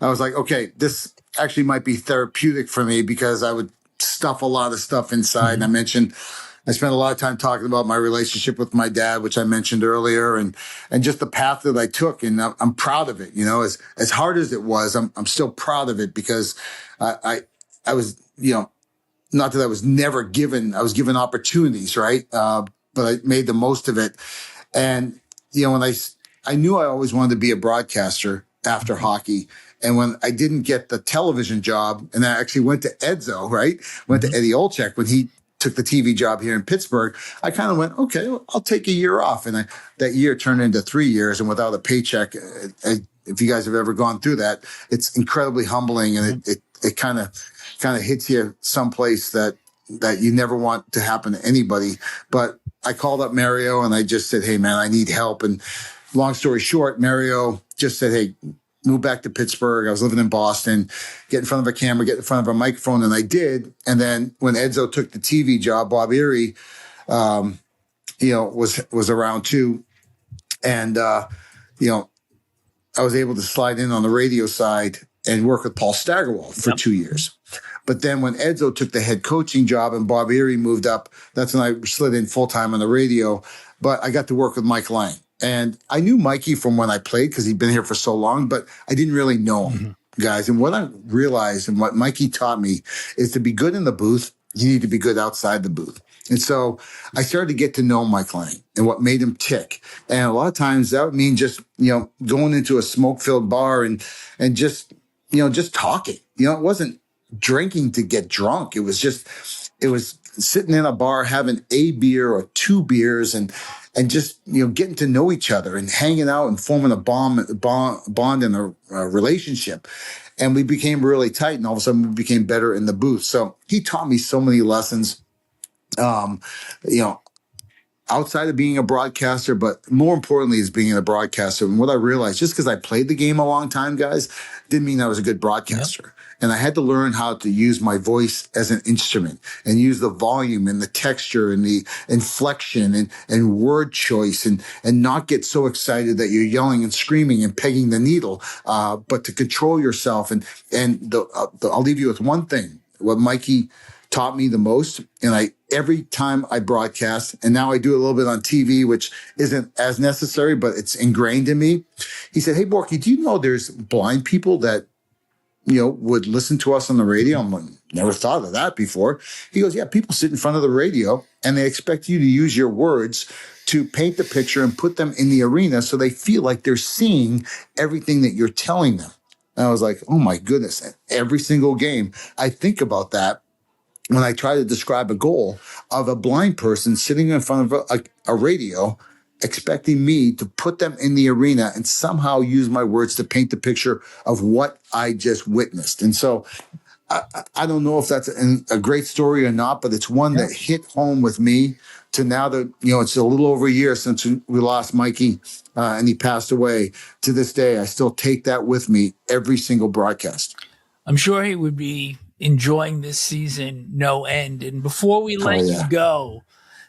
was like, okay, this actually might be therapeutic for me because I would stuff a lot of stuff inside. And I spent a lot of time talking about my relationship with my dad, which I mentioned earlier, and just the path that I took. And I'm proud of it. As hard as it was, I'm still proud of it because I was, not that I was never given, I was given opportunities, right? But I made the most of it. And, when I knew I always wanted to be a broadcaster after hockey. And when I didn't get the television job, and I actually went to Edzo, right? Went to Eddie Olczyk when he took the TV job here in Pittsburgh, I kind of went, okay, well, I'll take a year off. And that year turned into 3 years, and without a paycheck, if you guys have ever gone through that, it's incredibly humbling, and it kind of hits you someplace that you never want to happen to anybody. But I called up Mario and I just said, hey man, I need help. And long story short, Mario just said, hey, move back to Pittsburgh. I was living in Boston, get in front of a camera, get in front of a microphone. And I did. And then when Edzo took the TV job, Bob Erie, was around too. And, I was able to slide in on the radio side and work with Paul Staggerwald for 2 years. But then when Edzo took the head coaching job and Bob Erie moved up, that's when I slid in full time on the radio. But I got to work with Mike Lange. And I knew Mikey from when I played because he'd been here for so long, but I didn't really know him, guys. And what I realized and what Mikey taught me is to be good in the booth, you need to be good outside the booth. And so I started to get to know Mike Lange and what made him tick. And a lot of times that would mean just, going into a smoke-filled bar and just talking. It wasn't drinking to get drunk. It was sitting in a bar having a beer or 2 beers and just, getting to know each other and hanging out and forming a bond in a relationship. And we became really tight, and all of a sudden we became better in the booth. So he taught me so many lessons, outside of being a broadcaster, but more importantly is being a broadcaster. And what I realized, just because I played the game a long time, guys, didn't mean I was a good broadcaster. Yep. And I had to learn how to use my voice as an instrument and use the volume and the texture and the inflection and word choice and not get so excited that you're yelling and screaming and pegging the needle, but to control yourself. I'll leave you with one thing. What Mikey taught me the most, and every time I broadcast, and now I do a little bit on TV, which isn't as necessary, but it's ingrained in me. He said, hey, Bourque, do you know there's blind people that would listen to us on the radio? I'm like, never thought of that before. He goes, yeah, people sit in front of the radio and they expect you to use your words to paint the picture and put them in the arena so they feel like they're seeing everything that you're telling them. And I was like, oh my goodness. And every single game, I think about that when I try to describe a goal of a blind person sitting in front of a radio expecting me to put them in the arena and somehow use my words to paint the picture of what I just witnessed. And so I don't know if that's a great story or not, but it's one that hit home with me to now that, it's a little over a year since we lost Mikey and he passed away. To this day, I still take that with me every single broadcast. I'm sure he would be enjoying this season no end. And before we let you go,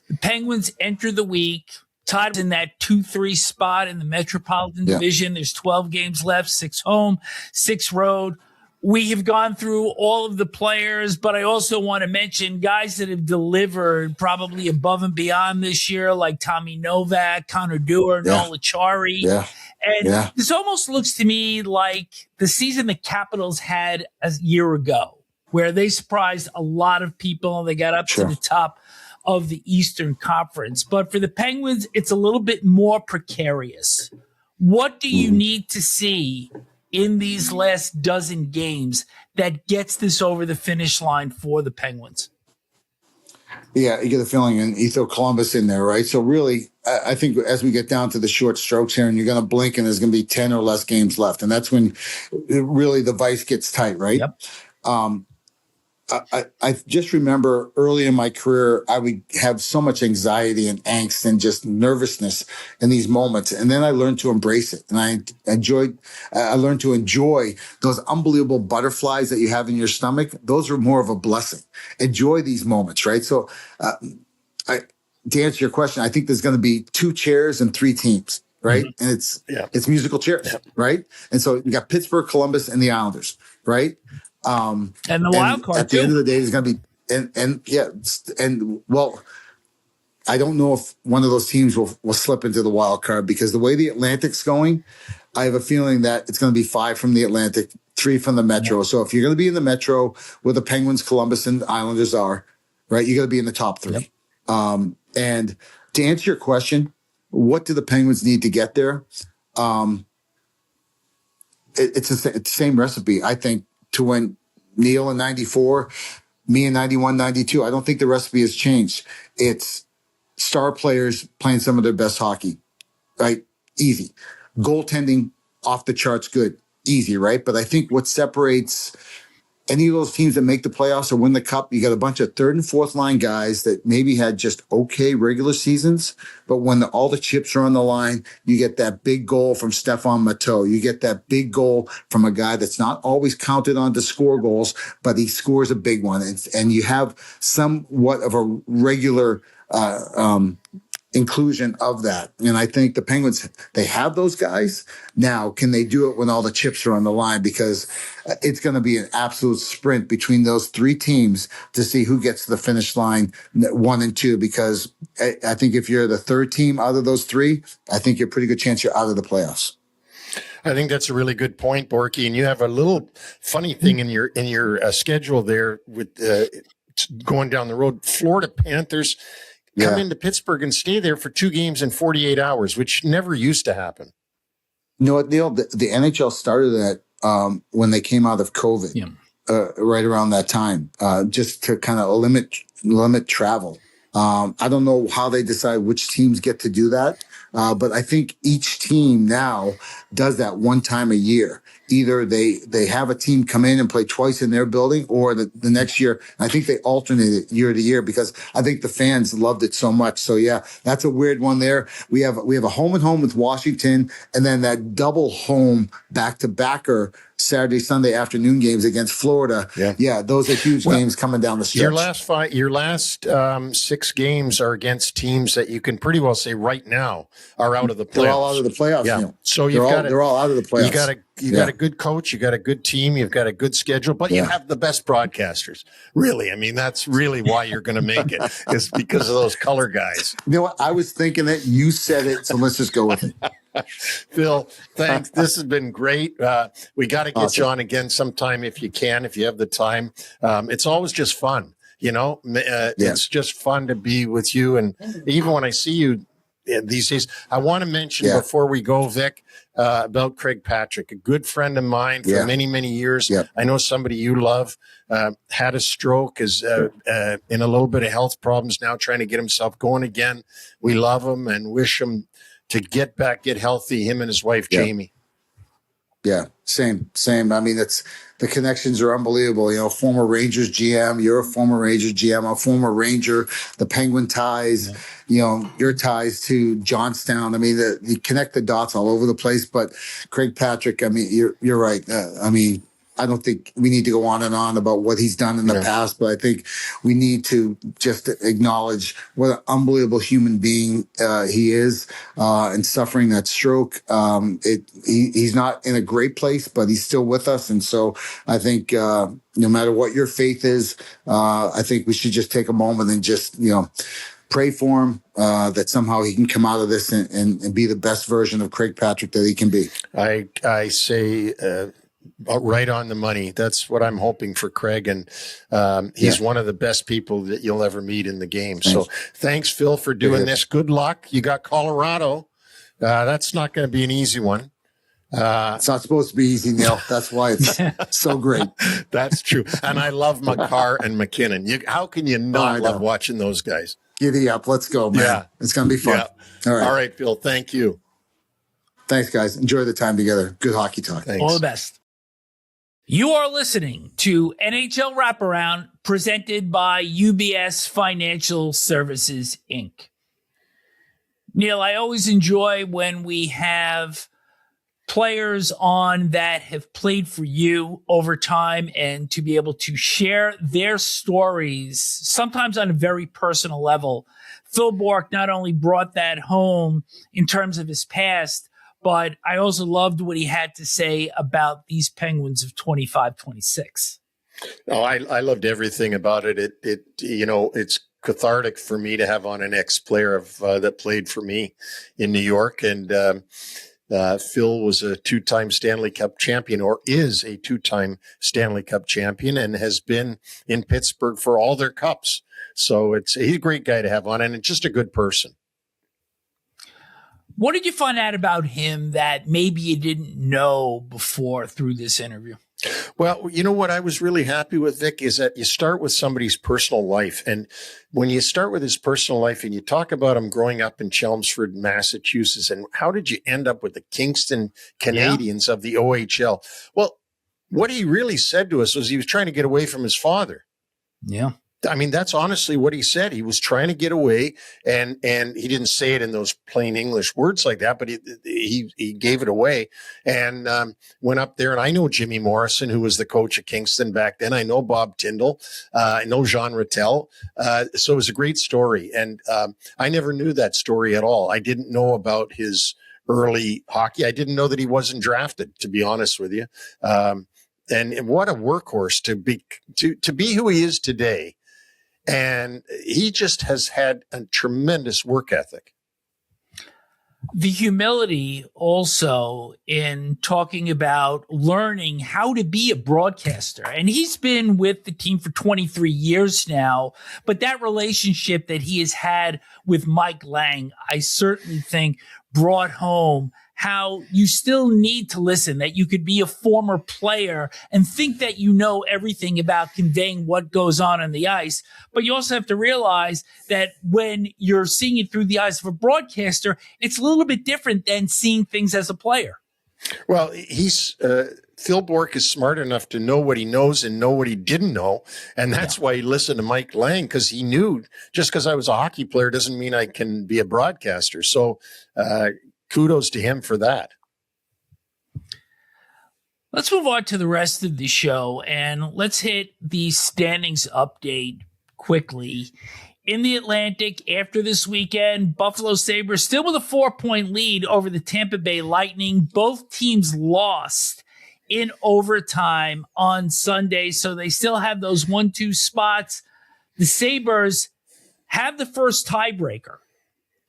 the Penguins enter the week tied in that 2-3 spot in the Metropolitan Division. There's 12 games left, 6 home, 6 road. We have gone through all of the players, but I also want to mention guys that have delivered probably above and beyond this year, like Tommy Novak, Connor Dewar, Noel Acciari. And this almost looks to me like the season the Capitals had a year ago, where they surprised a lot of people and they got up to the top of the Eastern Conference. But for the Penguins, it's a little bit more precarious. What do you need to see in these last dozen games that gets this over the finish line for the Penguins? Yeah, you get a feeling, and you throw Columbus in there, right? So really, I think as we get down to the short strokes here, and you're going to blink and there's going to be 10 or less games left. And that's when really the vice gets tight, right? Yep. I just remember early in my career, I would have so much anxiety and angst and just nervousness in these moments. And then I learned to embrace it. And I learned to enjoy those unbelievable butterflies that you have in your stomach. Those are more of a blessing. Enjoy these moments, right? So, to answer your question, I think there's going to be 2 chairs and 3 teams, right? Mm-hmm. And it's musical chairs, right? And so you got Pittsburgh, Columbus, and the Islanders, right? And the wild card at the end of the day is going to be, well, I don't know if one of those teams will slip into the wild card, because the way the Atlantic's going, I have a feeling that it's going to be 5 from the Atlantic, 3 from the Metro. Yeah. So if you're going to be in the Metro where the Penguins, Columbus, and Islanders are, right, you got to be in the top 3. Yep. And to answer your question, what do the Penguins need to get there? It's the same recipe, I think, to win. Neil in 94, me in 91, 92. I don't think the recipe has changed. It's star players playing some of their best hockey, right? Easy. Goaltending off the charts, good. Easy, right? But I think what separates any of those teams that make the playoffs or win the cup, you got a bunch of 3rd and 4th line guys that maybe had just okay regular seasons, but when all the chips are on the line, you get that big goal from Stephane Matteau. You get that big goal from a guy that's not always counted on to score goals, but he scores a big one. And you have somewhat of a regular inclusion of that. And I think the Penguins, they have those guys. Now, can they do it when all the chips are on the line? Because it's going to be an absolute sprint between those 3 teams to see who gets to the finish line 1 and 2. Because I think if you're the 3rd team out of those 3, I think you're a pretty good chance you're out of the playoffs. I think that's a really good point, Bourque. And you have a little funny thing in your schedule there with going down the road. Florida Panthers come into Pittsburgh and stay there for 2 games in 48 hours, which never used to happen. You know what, Neil? The NHL started that when they came out of COVID, right around that time, just to kind of limit travel. I don't know how they decide which teams get to do that, but I think each team now does that one time a year. Either they have a team come in and play twice in their building, or the next year. I think they alternate it year to year because I think the fans loved it so much. So yeah, that's a weird one there. We have a home and home with Washington, and then that double home back-to-backer Saturday, Sunday afternoon games against Florida. Yeah, those are huge games coming down the stretch. Your last 6 games are against teams that you can pretty well say right now are out of the playoffs. They're all out of the playoffs. Yeah. Neil. So they're all out of the playoffs. You got a good coach, you got a good team, you've got a good schedule, but you have the best broadcasters. Really, I mean, that's really why you're going to make it, is because of those color guys. You know what? I was thinking it. You said it, so let's just go with it. Phil, thanks. This has been great. We got to get you on again sometime if you can, if you have the time. It's always just fun, you know. It's just fun to be with you, and even when I see you these days, I want to mention before we go, Vic, about Craig Patrick, a good friend of mine for many, many years. I know somebody you love, had a stroke, is in a little bit of health problems now, trying to get himself going again. We love him and wish him to get healthy, him and his wife, Jamie. Yeah, same. I mean, the connections are unbelievable. You know, former Rangers GM, you're a former Rangers GM, I'm a former Ranger, the Penguin ties, you know, your ties to Johnstown. I mean, you connect the dots all over the place, but Craig Patrick, I mean, you're right. I mean, I don't think we need to go on and on about what he's done in the past, but I think we need to just acknowledge what an unbelievable human being he is, and suffering that stroke. He's not in a great place, but he's still with us. And so I think no matter what your faith is, I think we should just take a moment and just, you know, pray for him, that somehow he can come out of this and be the best version of Craig Patrick that he can be. I say right on the money. That's what I'm hoping for Craig. And he's one of the best people that you'll ever meet in the game. Thanks. So thanks, Phil, for doing this. Good luck. You got Colorado. That's not going to be an easy one. It's not supposed to be easy, Neil. That's why it's so great. That's true. And I love McCarr and McKinnon. How can you not love watching those guys? Giddy up. Let's go, man. Yeah. It's going to be fun. Yeah. All right, Phil. Thank you. Thanks, guys. Enjoy the time together. Good hockey talk. Thanks. All the best. You are listening to NHL Wraparound presented by UBS Financial Services, Inc. Neil, I always enjoy when we have players on that have played for you over time and to be able to share their stories, sometimes on a very personal level. Phil Bourque not only brought that home in terms of his past, but I also loved what he had to say about these Penguins of 25-26. Oh, I loved everything about it. It's cathartic for me to have on an ex-player that played for me in New York. And Phil was a two-time Stanley Cup champion, or is a two-time Stanley Cup champion, and has been in Pittsburgh for all their cups. So he's a great guy to have on, and just a good person. What did you find out about him that maybe you didn't know before through this interview? Well, you know what I was really happy with, Vic, is that you start with somebody's personal life. And when you start with his personal life and you talk about him growing up in Chelmsford, Massachusetts, and how did you end up with the Kingston Canadians of the OHL? Well, what he really said to us was he was trying to get away from his father. Yeah. I mean, that's honestly what he said. He was trying to get away, and he didn't say it in those plain English words like that, but he gave it away and went up there. And I know Jimmy Morrison, who was the coach of Kingston back then. I know Bob Tyndall. I know Jean Rattel. So it was a great story. And I never knew that story at all. I didn't know about his early hockey. I didn't know that he wasn't drafted, to be honest with you. And what a workhorse to be who he is today. And he just has had a tremendous work ethic. The humility also in talking about learning how to be a broadcaster. And he's been with the team for 23 years now, but that relationship that he has had with Mike Lange, I certainly think brought home how you still need to listen, that you could be a former player and think that you know everything about conveying what goes on the ice. But you also have to realize that when you're seeing it through the eyes of a broadcaster, it's a little bit different than seeing things as a player. Well, Phil Bourque is smart enough to know what he knows and know what he didn't know. And that's why he listened to Mike Lange, because he knew just because I was a hockey player doesn't mean I can be a broadcaster. So, kudos to him for that. Let's move on to the rest of the show, and let's hit the standings update quickly. In the Atlantic, after this weekend, Buffalo Sabres still with a 4-point lead over the Tampa Bay Lightning. Both teams lost in overtime on Sunday, so they still have those 1-2 spots. The Sabres have the first tiebreaker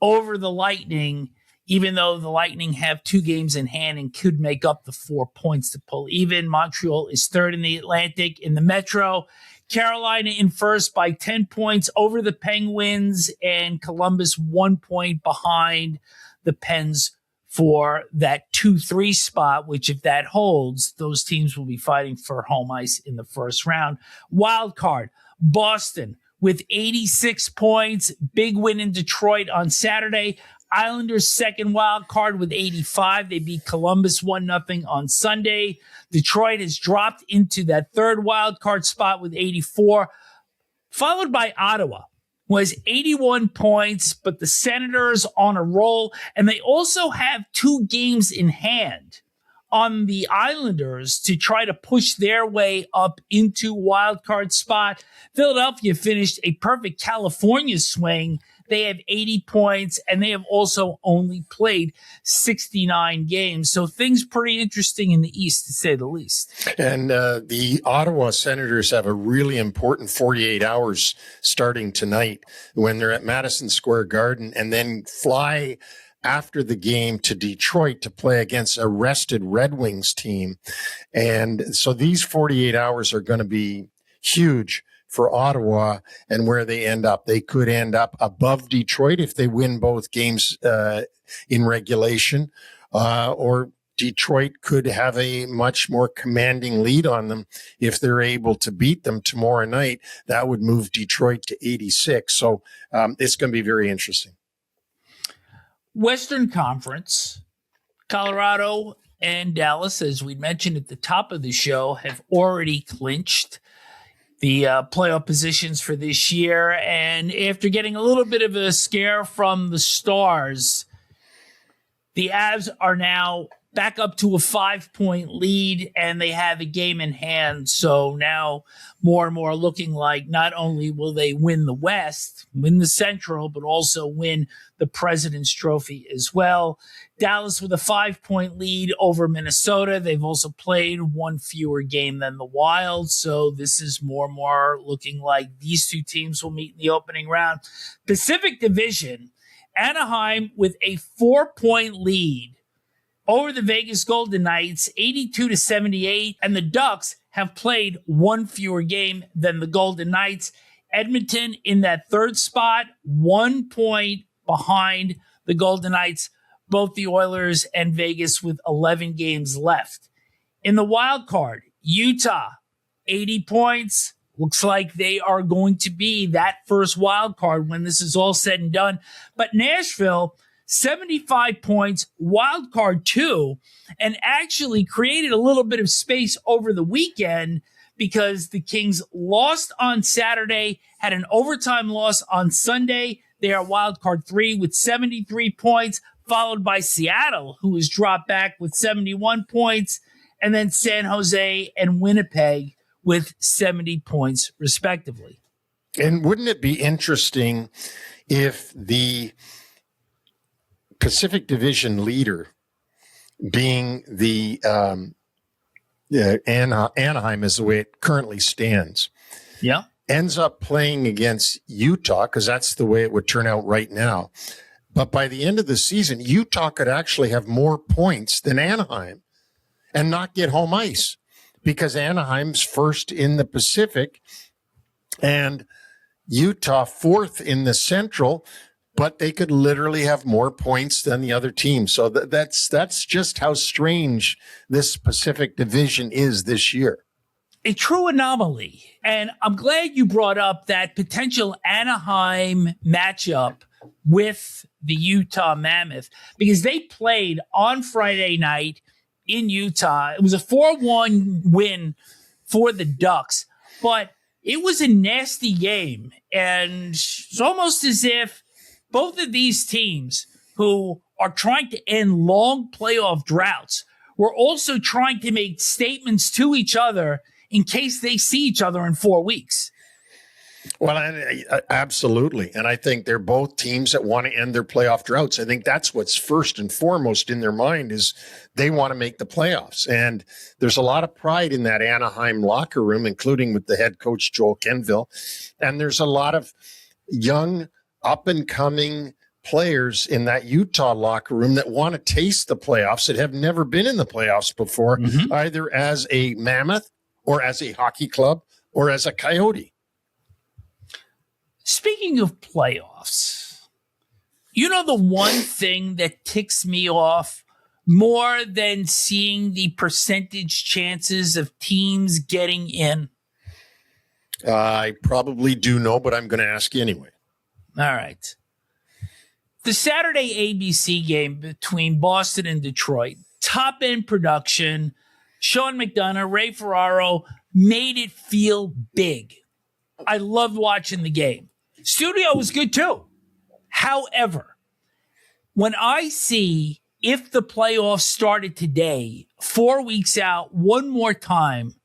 over the Lightning, even though the Lightning have 2 games in hand and could make up the 4 points to pull even. Montreal is third in the Atlantic. In the Metro, Carolina in first by 10 points over the Penguins, and Columbus 1 point behind the Pens for that 2-3 spot, which if that holds, those teams will be fighting for home ice in the first round. Wild card, Boston with 86 points. Big win in Detroit on Saturday. Islanders second wild card with 85. They beat Columbus 1-0 on Sunday. Detroit has dropped into that third wild card spot with 84, followed by Ottawa, who has 81 points, but the Senators on a roll, and they also have 2 games in hand on the Islanders to try to push their way up into wild card spot. Philadelphia finished a perfect California swing. They have 80 points, and they have also only played 69 games. So things pretty interesting in the East, to say the least. And the Ottawa Senators have a really important 48 hours starting tonight when they're at Madison Square Garden, and then fly after the game to Detroit to play against a rested Red Wings team. And so these 48 hours are going to be huge for Ottawa and where they end up. They could end up above Detroit if they win both games in regulation, or Detroit could have a much more commanding lead on them if they're able to beat them tomorrow night. That would move Detroit to 86. So it's going to be very interesting. Western Conference, Colorado and Dallas, as we mentioned at the top of the show, have already clinched. the playoff positions for this year. And after getting a little bit of a scare from the Stars, the Avs are now back up to a 5-point lead, and they have a game in hand. So now more and more looking like not only will they win the West, win the Central, but also win the President's Trophy as well. Dallas with a 5-point lead over Minnesota. They've also played one fewer game than the Wild. So this is more and more looking like these two teams will meet in the opening round. Pacific Division, Anaheim with a 4-point lead over the Vegas Golden Knights, 82-78, and the Ducks have played one fewer game than the Golden Knights. Edmonton in that third spot, 1 point behind the Golden Knights, both the Oilers and Vegas with 11 games left. In the wild card, Utah, 80 points. Looks like they are going to be that first wild card when this is all said and done. But Nashville, 75 points, wild card 2, and actually created a little bit of space over the weekend because the Kings lost on Saturday, had an overtime loss on Sunday. They are wild card 3 with 73 points, followed by Seattle, who has dropped back with 71 points, and then San Jose and Winnipeg with 70 points respectively. And wouldn't it be interesting if the Pacific Division leader, being the Anaheim is the way it currently stands, ends up playing against Utah, because that's the way it would turn out right now. But by the end of the season, Utah could actually have more points than Anaheim and not get home ice, because Anaheim's first in the Pacific and Utah fourth in the Central, but they could literally have more points than the other team. So that's just how strange this Pacific Division is this year. A true anomaly. And I'm glad you brought up that potential Anaheim matchup with the Utah Mammoth, because they played on Friday night in Utah. It was a 4-1 win for the Ducks, but it was a nasty game. And it's almost as if both of these teams, who are trying to end long playoff droughts, were also trying to make statements to each other in case they see each other in 4 weeks. Well, absolutely. And I think they're both teams that want to end their playoff droughts. I think that's what's first and foremost in their mind, is they want to make the playoffs. And there's a lot of pride in that Anaheim locker room, including with the head coach, Joel Kenville. And there's a lot of young, up-and-coming players in that Utah locker room that want to taste the playoffs, that have never been in the playoffs before, either as a Mammoth or as a hockey club or as a Coyote. Speaking of playoffs, you know the one thing that ticks me off more than seeing the percentage chances of teams getting in? I probably do know, but I'm going to ask you anyway. All right. The Saturday ABC game between Boston and Detroit, top-end production, Sean McDonough, Ray Ferraro made it feel big. I loved watching the game. Studio was good too. However, when I see if the playoffs started today, 4 weeks out, one more time,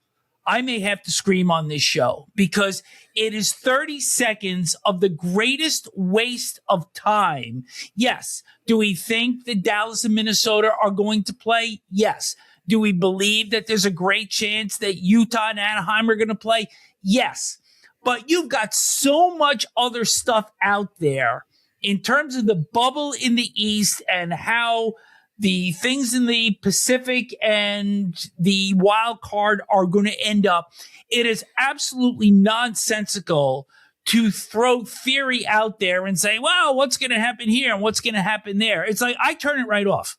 I may have to scream on this show, because it is 30 seconds of the greatest waste of time. Yes. Do we think that Dallas and Minnesota are going to play? Yes. Do we believe that there's a great chance that Utah and Anaheim are going to play? Yes. But you've got so much other stuff out there in terms of the bubble in the East and how the things in the Pacific and the wild card are going to end up. It is absolutely nonsensical to throw theory out there and say, well, what's going to happen here and what's going to happen there? It's like, I turn it right off.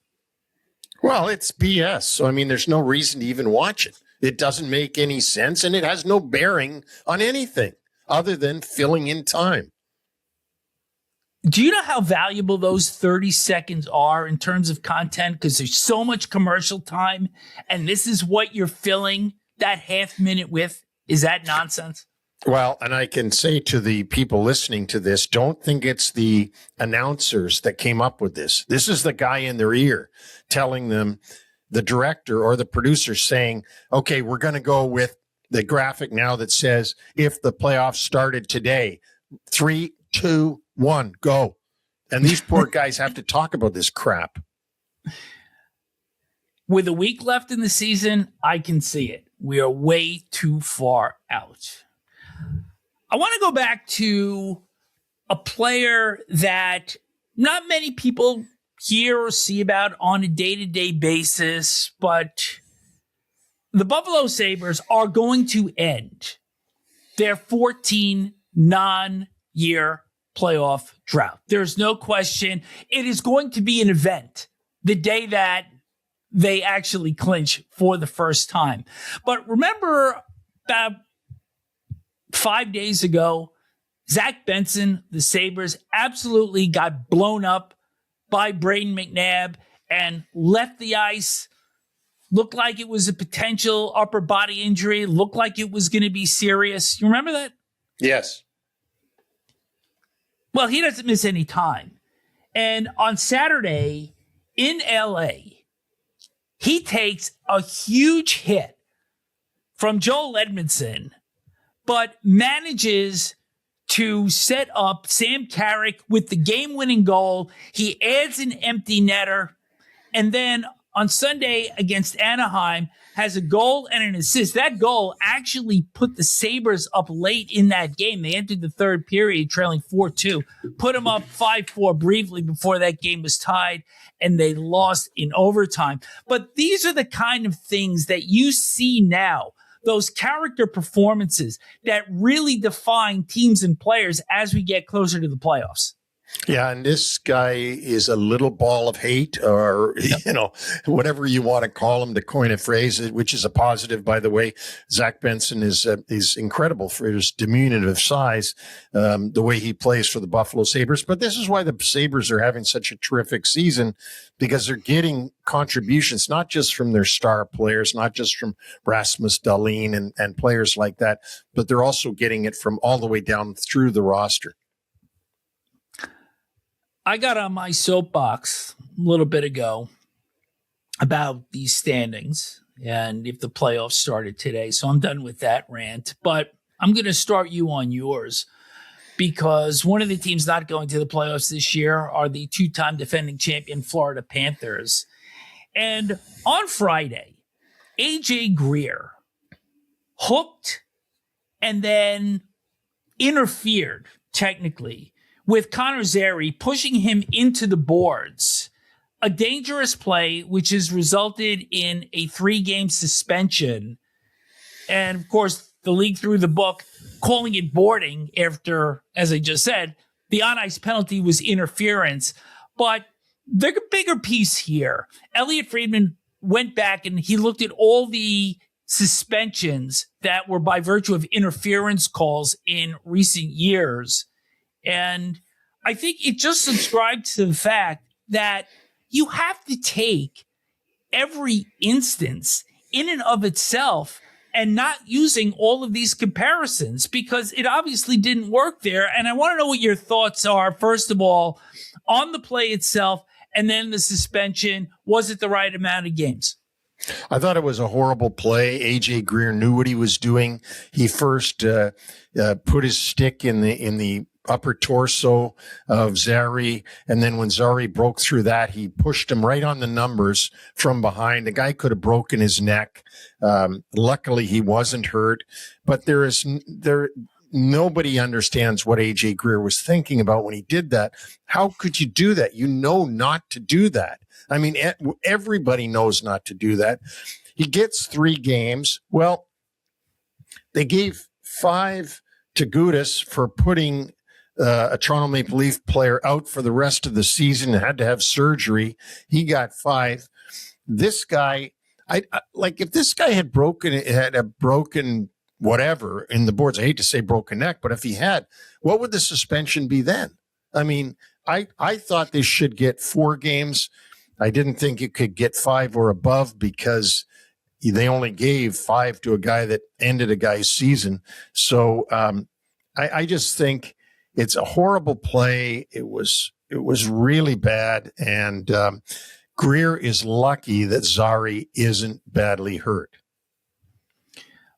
Well, it's BS. So, I mean, there's no reason to even watch it. It doesn't make any sense, and it has no bearing on anything other than filling in time. Do you know how valuable those 30 seconds are in terms of content? Because there's so much commercial time, and this is what you're filling that half minute with. Is that nonsense? Well, and I can say to the people listening to this, don't think it's the announcers that came up with this. This is the guy in their ear telling them, the director or the producer saying, okay, we're going to go with the graphic now that says, if the playoffs started today, 3, 2, 1, go. And these poor guys have to talk about this crap. With a week left in the season, I can see it. We are way too far out. I want to go back to a player that not many people hear or see about on a day-to-day basis, but the Buffalo Sabres are going to end their 14 non-year playoff drought. There's no question. It is going to be an event the day that they actually clinch for the first time. But remember about 5 days ago, Zach Benson, the Sabres, absolutely got blown up by Braden McNabb and left the ice. Looked like it was a potential upper body injury. Looked like it was going to be serious. You remember that? Yes. Well, he doesn't miss any time. And on Saturday in LA, he takes a huge hit from Joel Edmondson, but manages to set up Sam Carrick with the game-winning goal. He adds an empty netter, and then on Sunday against Anaheim has a goal and an assist. That goal actually put the Sabres up late in that game. They entered the third period trailing 4-2, put them up 5-4 briefly before that game was tied, and they lost in overtime. But these are the kind of things that you see now, those character performances that really define teams and players as we get closer to the playoffs. Yeah, and this guy is a little ball of hate, or, whatever you want to call him, to coin a phrase, which is a positive, by the way. Zach Benson is incredible for his diminutive size, the way he plays for the Buffalo Sabres. But this is why the Sabres are having such a terrific season, because they're getting contributions, not just from their star players, not just from Rasmus Dahlin and players like that, but they're also getting it from all the way down through the roster. I got on my soapbox a little bit ago about these standings and if the playoffs started today. So I'm done with that rant, but I'm going to start you on yours, because one of the teams not going to the playoffs this year are the two-time defending champion Florida Panthers. And on Friday, AJ Greer hooked and then interfered technically with Connor Zary, pushing him into the boards. A dangerous play, which has resulted in a 3-game suspension. And, of course, the league threw the book, calling it boarding after, as I just said, the on-ice penalty was interference. But the bigger piece here, Elliot Friedman went back and he looked at all the suspensions that were by virtue of interference calls in recent years. And I think it just subscribes to the fact that you have to take every instance in and of itself and not using all of these comparisons, because it obviously didn't work there. And I want to know what your thoughts are, first of all, on the play itself, and then the suspension. Was it the right amount of games? I thought it was a horrible play. AJ Greer knew what he was doing. He first put his stick in the upper torso of Zary, and then when Zary broke through that, he pushed him right on the numbers from behind. The guy could have broken his neck. Luckily, he wasn't hurt. But nobody understands what AJ Greer was thinking about when he did that. How could you do that? You know not to do that. I mean, everybody knows not to do that. He gets 3 games. Well, they gave 5 to Gudas for putting a Toronto Maple Leaf player out for the rest of the season and had to have surgery. He got 5. This guy, I like, if this guy had a broken whatever in the boards, I hate to say broken neck, but if he had, what would the suspension be then? I mean, I thought they should get 4 games. I didn't think it could get 5 or above, because they only gave 5 to a guy that ended a guy's season. So I just think it's a horrible play. It was really bad. And Greer is lucky that Zary isn't badly hurt.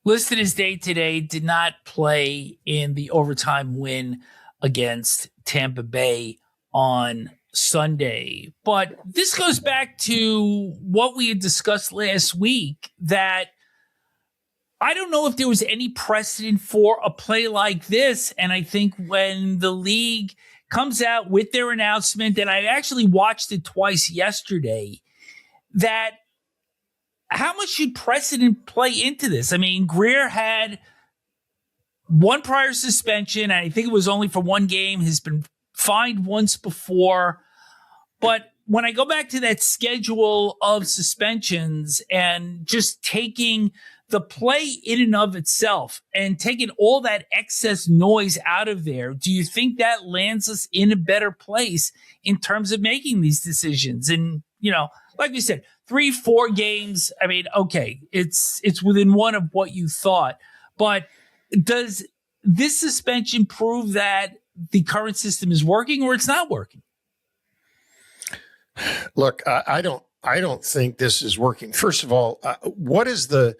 Listed as day today, did not play in the overtime win against Tampa Bay on Sunday. But this goes back to what we had discussed last week, that I don't know if there was any precedent for a play like this. And I think when the league comes out with their announcement, and I actually watched it twice yesterday, that how much should precedent play into this? I mean, Greer had one prior suspension, and I think it was only for one game. He's been fined once before. But when I go back to that schedule of suspensions and just taking the play in and of itself and taking all that excess noise out of there, do you think that lands us in a better place in terms of making these decisions? And, like we said, 3-4 games. I mean, okay, it's within one of what you thought, but does this suspension prove that the current system is working or it's not working? Look, I don't think this is working. First of all, what is the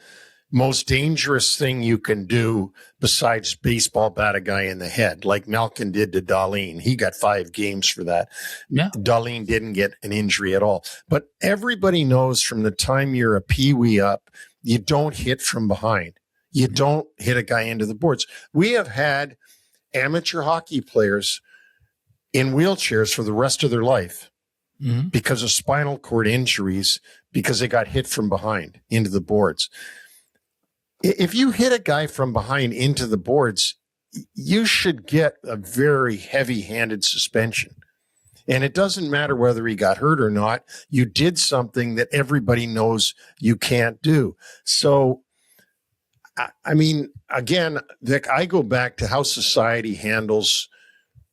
most dangerous thing you can do besides baseball bat a guy in the head, like Malkin did to Dahlin? He got 5 games for that. Yeah. Dahlin didn't get an injury at all. But everybody knows from the time you're a peewee up, you don't hit from behind. You don't hit a guy into the boards. We have had amateur hockey players in wheelchairs for the rest of their life because of spinal cord injuries, because they got hit from behind into the boards. If you hit a guy from behind into the boards, you should get a very heavy-handed suspension. And it doesn't matter whether he got hurt or not. You did something that everybody knows you can't do. So, I mean, again, Vic, I go back to how society handles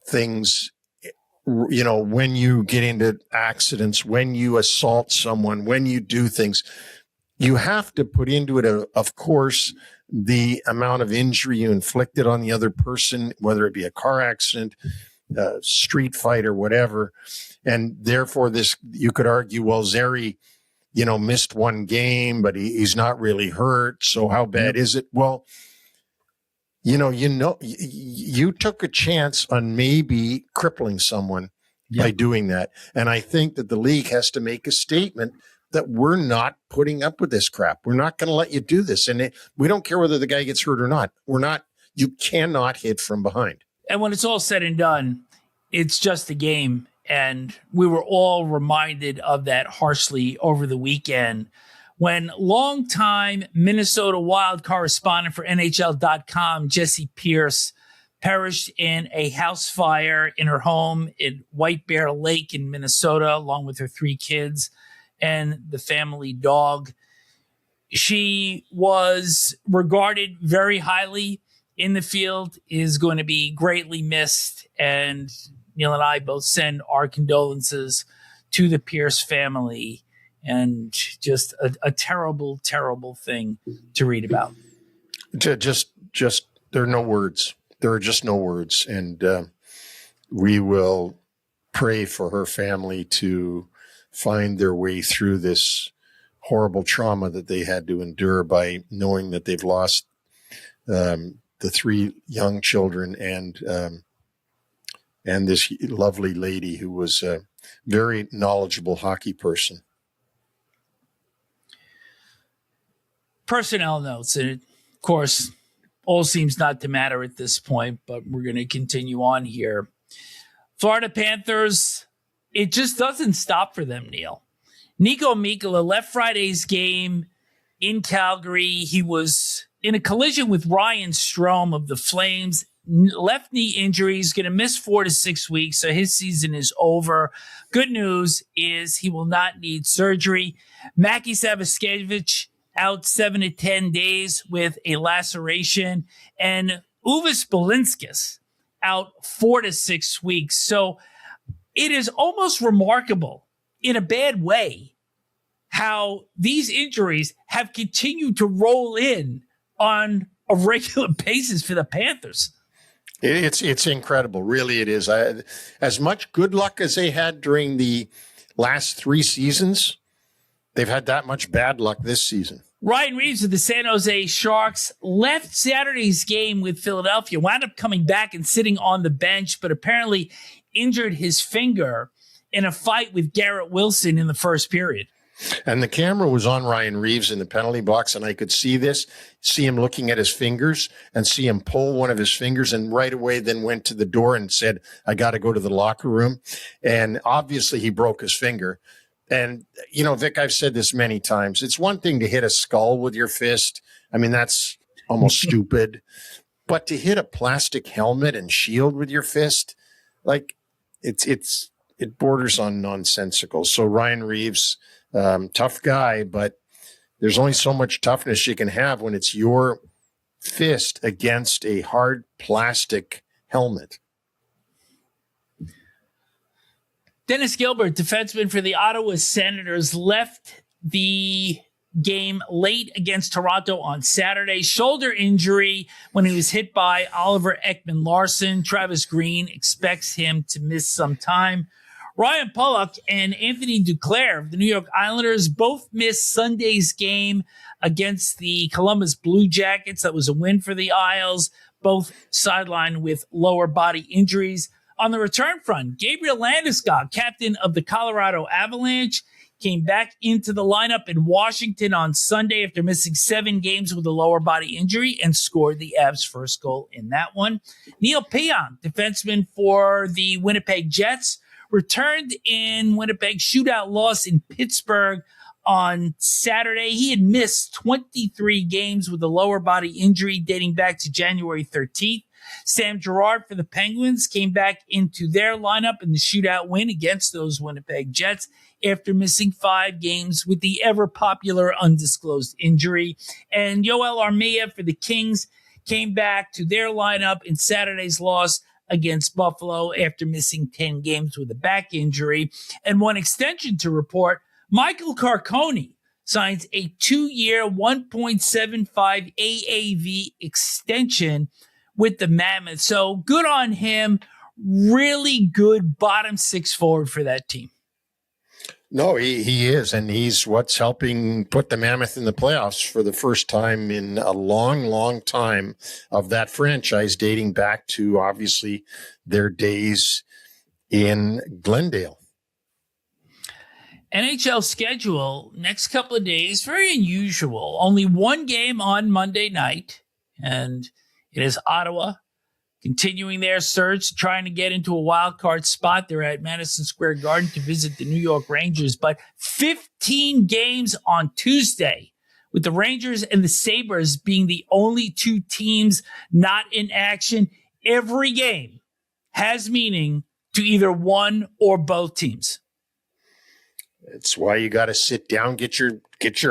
things, when you get into accidents, when you assault someone, when you do things. You have to put into it, of course, the amount of injury you inflicted on the other person, whether it be a car accident, street fight, or whatever. And therefore, you could argue, well, Zary, missed one game, but he's not really hurt. So how bad is it? Well, you took a chance on maybe crippling someone by doing that. And I think that the league has to make a statement that we're not putting up with this crap. We're not going to let you do this. And we don't care whether the guy gets hurt or not. You cannot hit from behind. And when it's all said and done, it's just a game. And we were all reminded of that harshly over the weekend when longtime Minnesota Wild correspondent for NHL.com, Jessi Pierce, perished in a house fire in her home in White Bear Lake in Minnesota, along with her 3 kids and the family dog. She was regarded very highly in the field, is going to be greatly missed. And Neil and I both send our condolences to the Pierce family, and just a terrible, terrible thing to read about. Just there are no words. There are just no words. And we will pray for her family to find their way through this horrible trauma that they had to endure by knowing that they've lost the 3 young children and this lovely lady who was a very knowledgeable hockey person. Personnel notes, and of course, all seems not to matter at this point, but we're going to continue on here. Florida Panthers, it just doesn't stop for them, Neil. Nico Mikkola left Friday's game in Calgary. He was in a collision with Ryan Strome of the Flames. Left knee injury. He's going to miss 4 to 6 weeks, so his season is over. Good news is he will not need surgery. Mackie Saviskevich out 7 to 10 days with a laceration, and Uvis Belinskis out 4 to 6 weeks. So it is almost remarkable, in a bad way, how these injuries have continued to roll in on a regular basis for the Panthers. It's incredible. Really, it is. As much good luck as they had during the last 3 seasons, they've had that much bad luck this season. Ryan Reeves of the San Jose Sharks left Saturday's game with Philadelphia, wound up coming back and sitting on the bench, but apparently injured his finger in a fight with Garrett Wilson in the first period. And the camera was on Ryan Reeves in the penalty box, and I could see him looking at his fingers and see him pull one of his fingers, and right away then went to the door and said, I got to go to the locker room. And obviously he broke his finger. And, Vic, I've said this many times. It's one thing to hit a skull with your fist. I mean, that's almost stupid. But to hit a plastic helmet and shield with your fist, like it borders on nonsensical. So Ryan Reeves, tough guy, but there's only so much toughness you can have when it's your fist against a hard plastic helmet. Dennis Gilbert, defenseman for the Ottawa Senators, left the game late against Toronto on Saturday. Shoulder injury when he was hit by Oliver Ekman-Larsson. Travis Green expects him to miss some time. Ryan Pulock and Anthony Duclair of the New York Islanders both missed Sunday's game against the Columbus Blue Jackets. That was a win for the Isles, both sidelined with lower body injuries. On the return front, Gabriel Landeskog, captain of the Colorado Avalanche, came back into the lineup in Washington on Sunday after missing 7 games with a lower body injury and scored the Avs' first goal in that one. Neil Pionk, defenseman for the Winnipeg Jets, returned in Winnipeg's shootout loss in Pittsburgh on Saturday. He had missed 23 games with a lower body injury dating back to January 13th. Sam Girard for the Penguins came back into their lineup in the shootout win against those Winnipeg Jets after missing 5 games with the ever-popular undisclosed injury. And Yoel Armia for the Kings came back to their lineup in Saturday's loss against Buffalo after missing 10 games with a back injury. And one extension to report, Michael Carcone signs a 2-year, $1.75 AAV extension with the Mammoth. So good on him. Really good bottom 6 forward for that team. No, he is, and he's what's helping put the Mammoth in the playoffs for the first time in a long, long time of that franchise, dating back to, obviously, their days in Glendale. NHL schedule, next couple of days, very unusual. Only 1 game on Monday night, and it is Ottawa continuing their search, trying to get into a wild card spot. They're at Madison Square Garden to visit the New York Rangers. But 15 games on Tuesday, with the Rangers and the Sabres being the only 2 teams not in action. Every game has meaning to either one or both teams. It's why you got to sit down, get your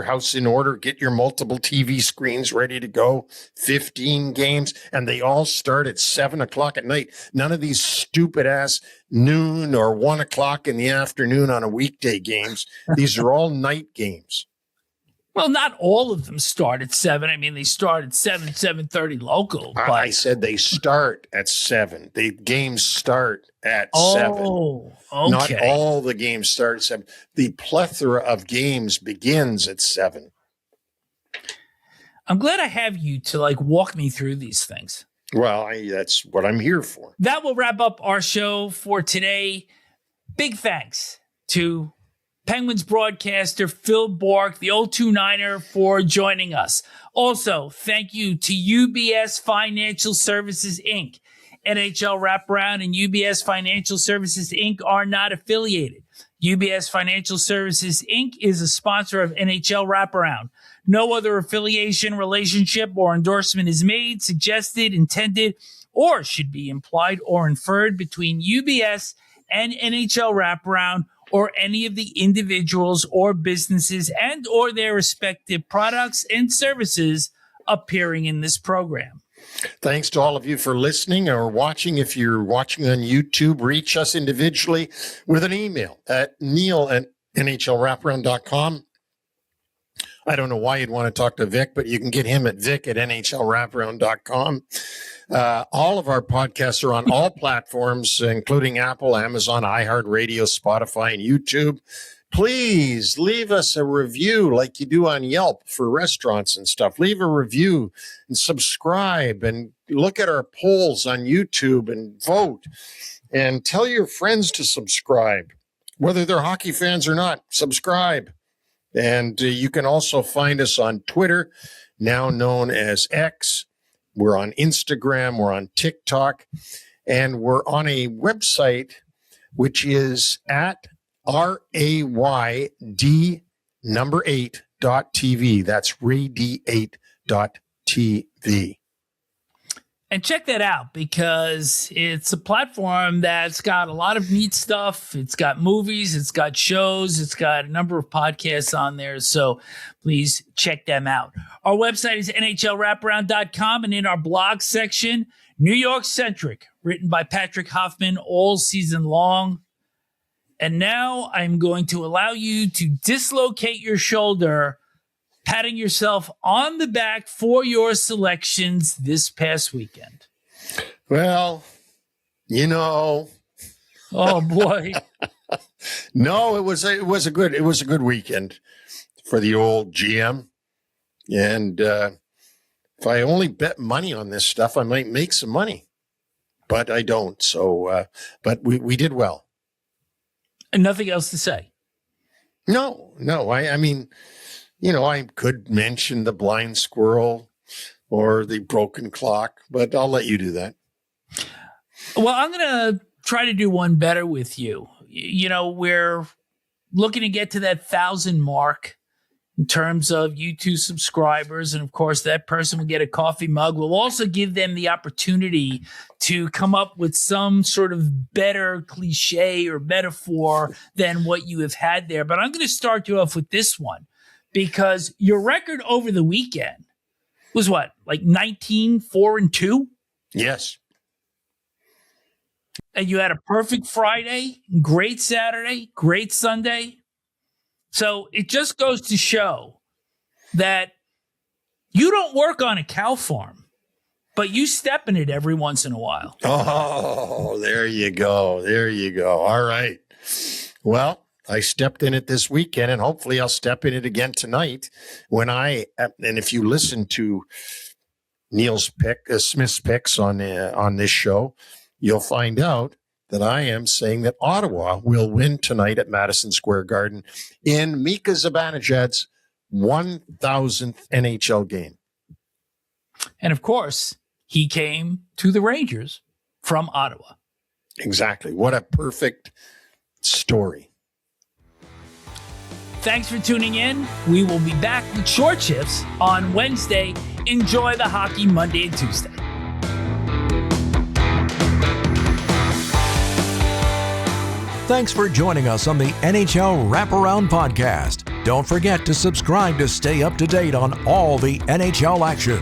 house in order, get your multiple TV screens ready to go. 15 games, and they all start at 7:00 at night. None of these stupid ass noon or 1:00 in the afternoon on a weekday games. These are all night games. Well, not all of them start at 7. I mean, they start at 7:30 local. But I said they start at 7. The games start at 7. Oh, okay. Not all the games start at 7. The plethora of games begins at 7. I'm glad I have you to walk me through these things. Well, that's what I'm here for. That will wrap up our show for today. Big thanks to Penguins broadcaster Phil Bourque, the old 2-9er, for joining us. Also, thank you to UBS Financial Services, Inc. NHL Wraparound and UBS Financial Services, Inc. are not affiliated. UBS Financial Services, Inc. is a sponsor of NHL Wraparound. No other affiliation, relationship, or endorsement is made, suggested, intended, or should be implied or inferred between UBS and NHL Wraparound or any of the individuals or businesses and or their respective products and services appearing in this program. Thanks to all of you for listening or watching. If you're watching on YouTube, reach us individually with an email at neil@nhlwraparound.com. I don't know why you'd want to talk to Vic, but you can get him at vic@nhlwraparound.com. All of our podcasts are on all platforms, including Apple, Amazon, iHeartRadio, Spotify, and YouTube. Please leave us a review like you do on Yelp for restaurants and stuff. Leave a review and subscribe and look at our polls on YouTube and vote and tell your friends to subscribe. Whether they're hockey fans or not, subscribe. And you can also find us on Twitter, now known as X. We're on Instagram, we're on TikTok, and we're on a website which is at rayd8.tv. That's rayd8.tv. And check that out because it's a platform that's got a lot of neat stuff. It's got movies, it's got shows, it's got a number of podcasts on there. So please check them out. Our website is nhlwraparound.com, and in our blog section, New York Centric, written by Patrick Hoffman all season long. And now I'm going to allow you to dislocate your shoulder, patting yourself on the back for your selections this past weekend. Well, oh boy. No, it was a good weekend for the old GM. And if I only bet money on this stuff, I might make some money, but I don't. So, but we did well. And nothing else to say. No. I mean, I could mention the blind squirrel or the broken clock, but I'll let you do that. Well, I'm going to try to do one better with you. We're looking to get to that 1,000 mark in terms of YouTube subscribers. And of course, that person will get a coffee mug. We'll also give them the opportunity to come up with some sort of better cliche or metaphor than what you have had there. But I'm going to start you off with this one because your record over the weekend was what, like 19-4-2? Yes. And you had a perfect Friday, great Saturday, great Sunday. So it just goes to show that you don't work on a cow farm, but you step in it every once in a while. Oh, there you go. All right. Well, I stepped in it this weekend, and hopefully I'll step in it again tonight and if you listen to Neil's Smith's picks on this show, you'll find out that I am saying that Ottawa will win tonight at Madison Square Garden in Mika Zibanejad's 1,000th NHL game. And of course, he came to the Rangers from Ottawa. Exactly. What a perfect story. Thanks for tuning in. We will be back with short shifts on Wednesday. Enjoy the hockey Monday and Tuesday. Thanks for joining us on the NHL Wraparound podcast. Don't forget to subscribe to stay up to date on all the NHL action.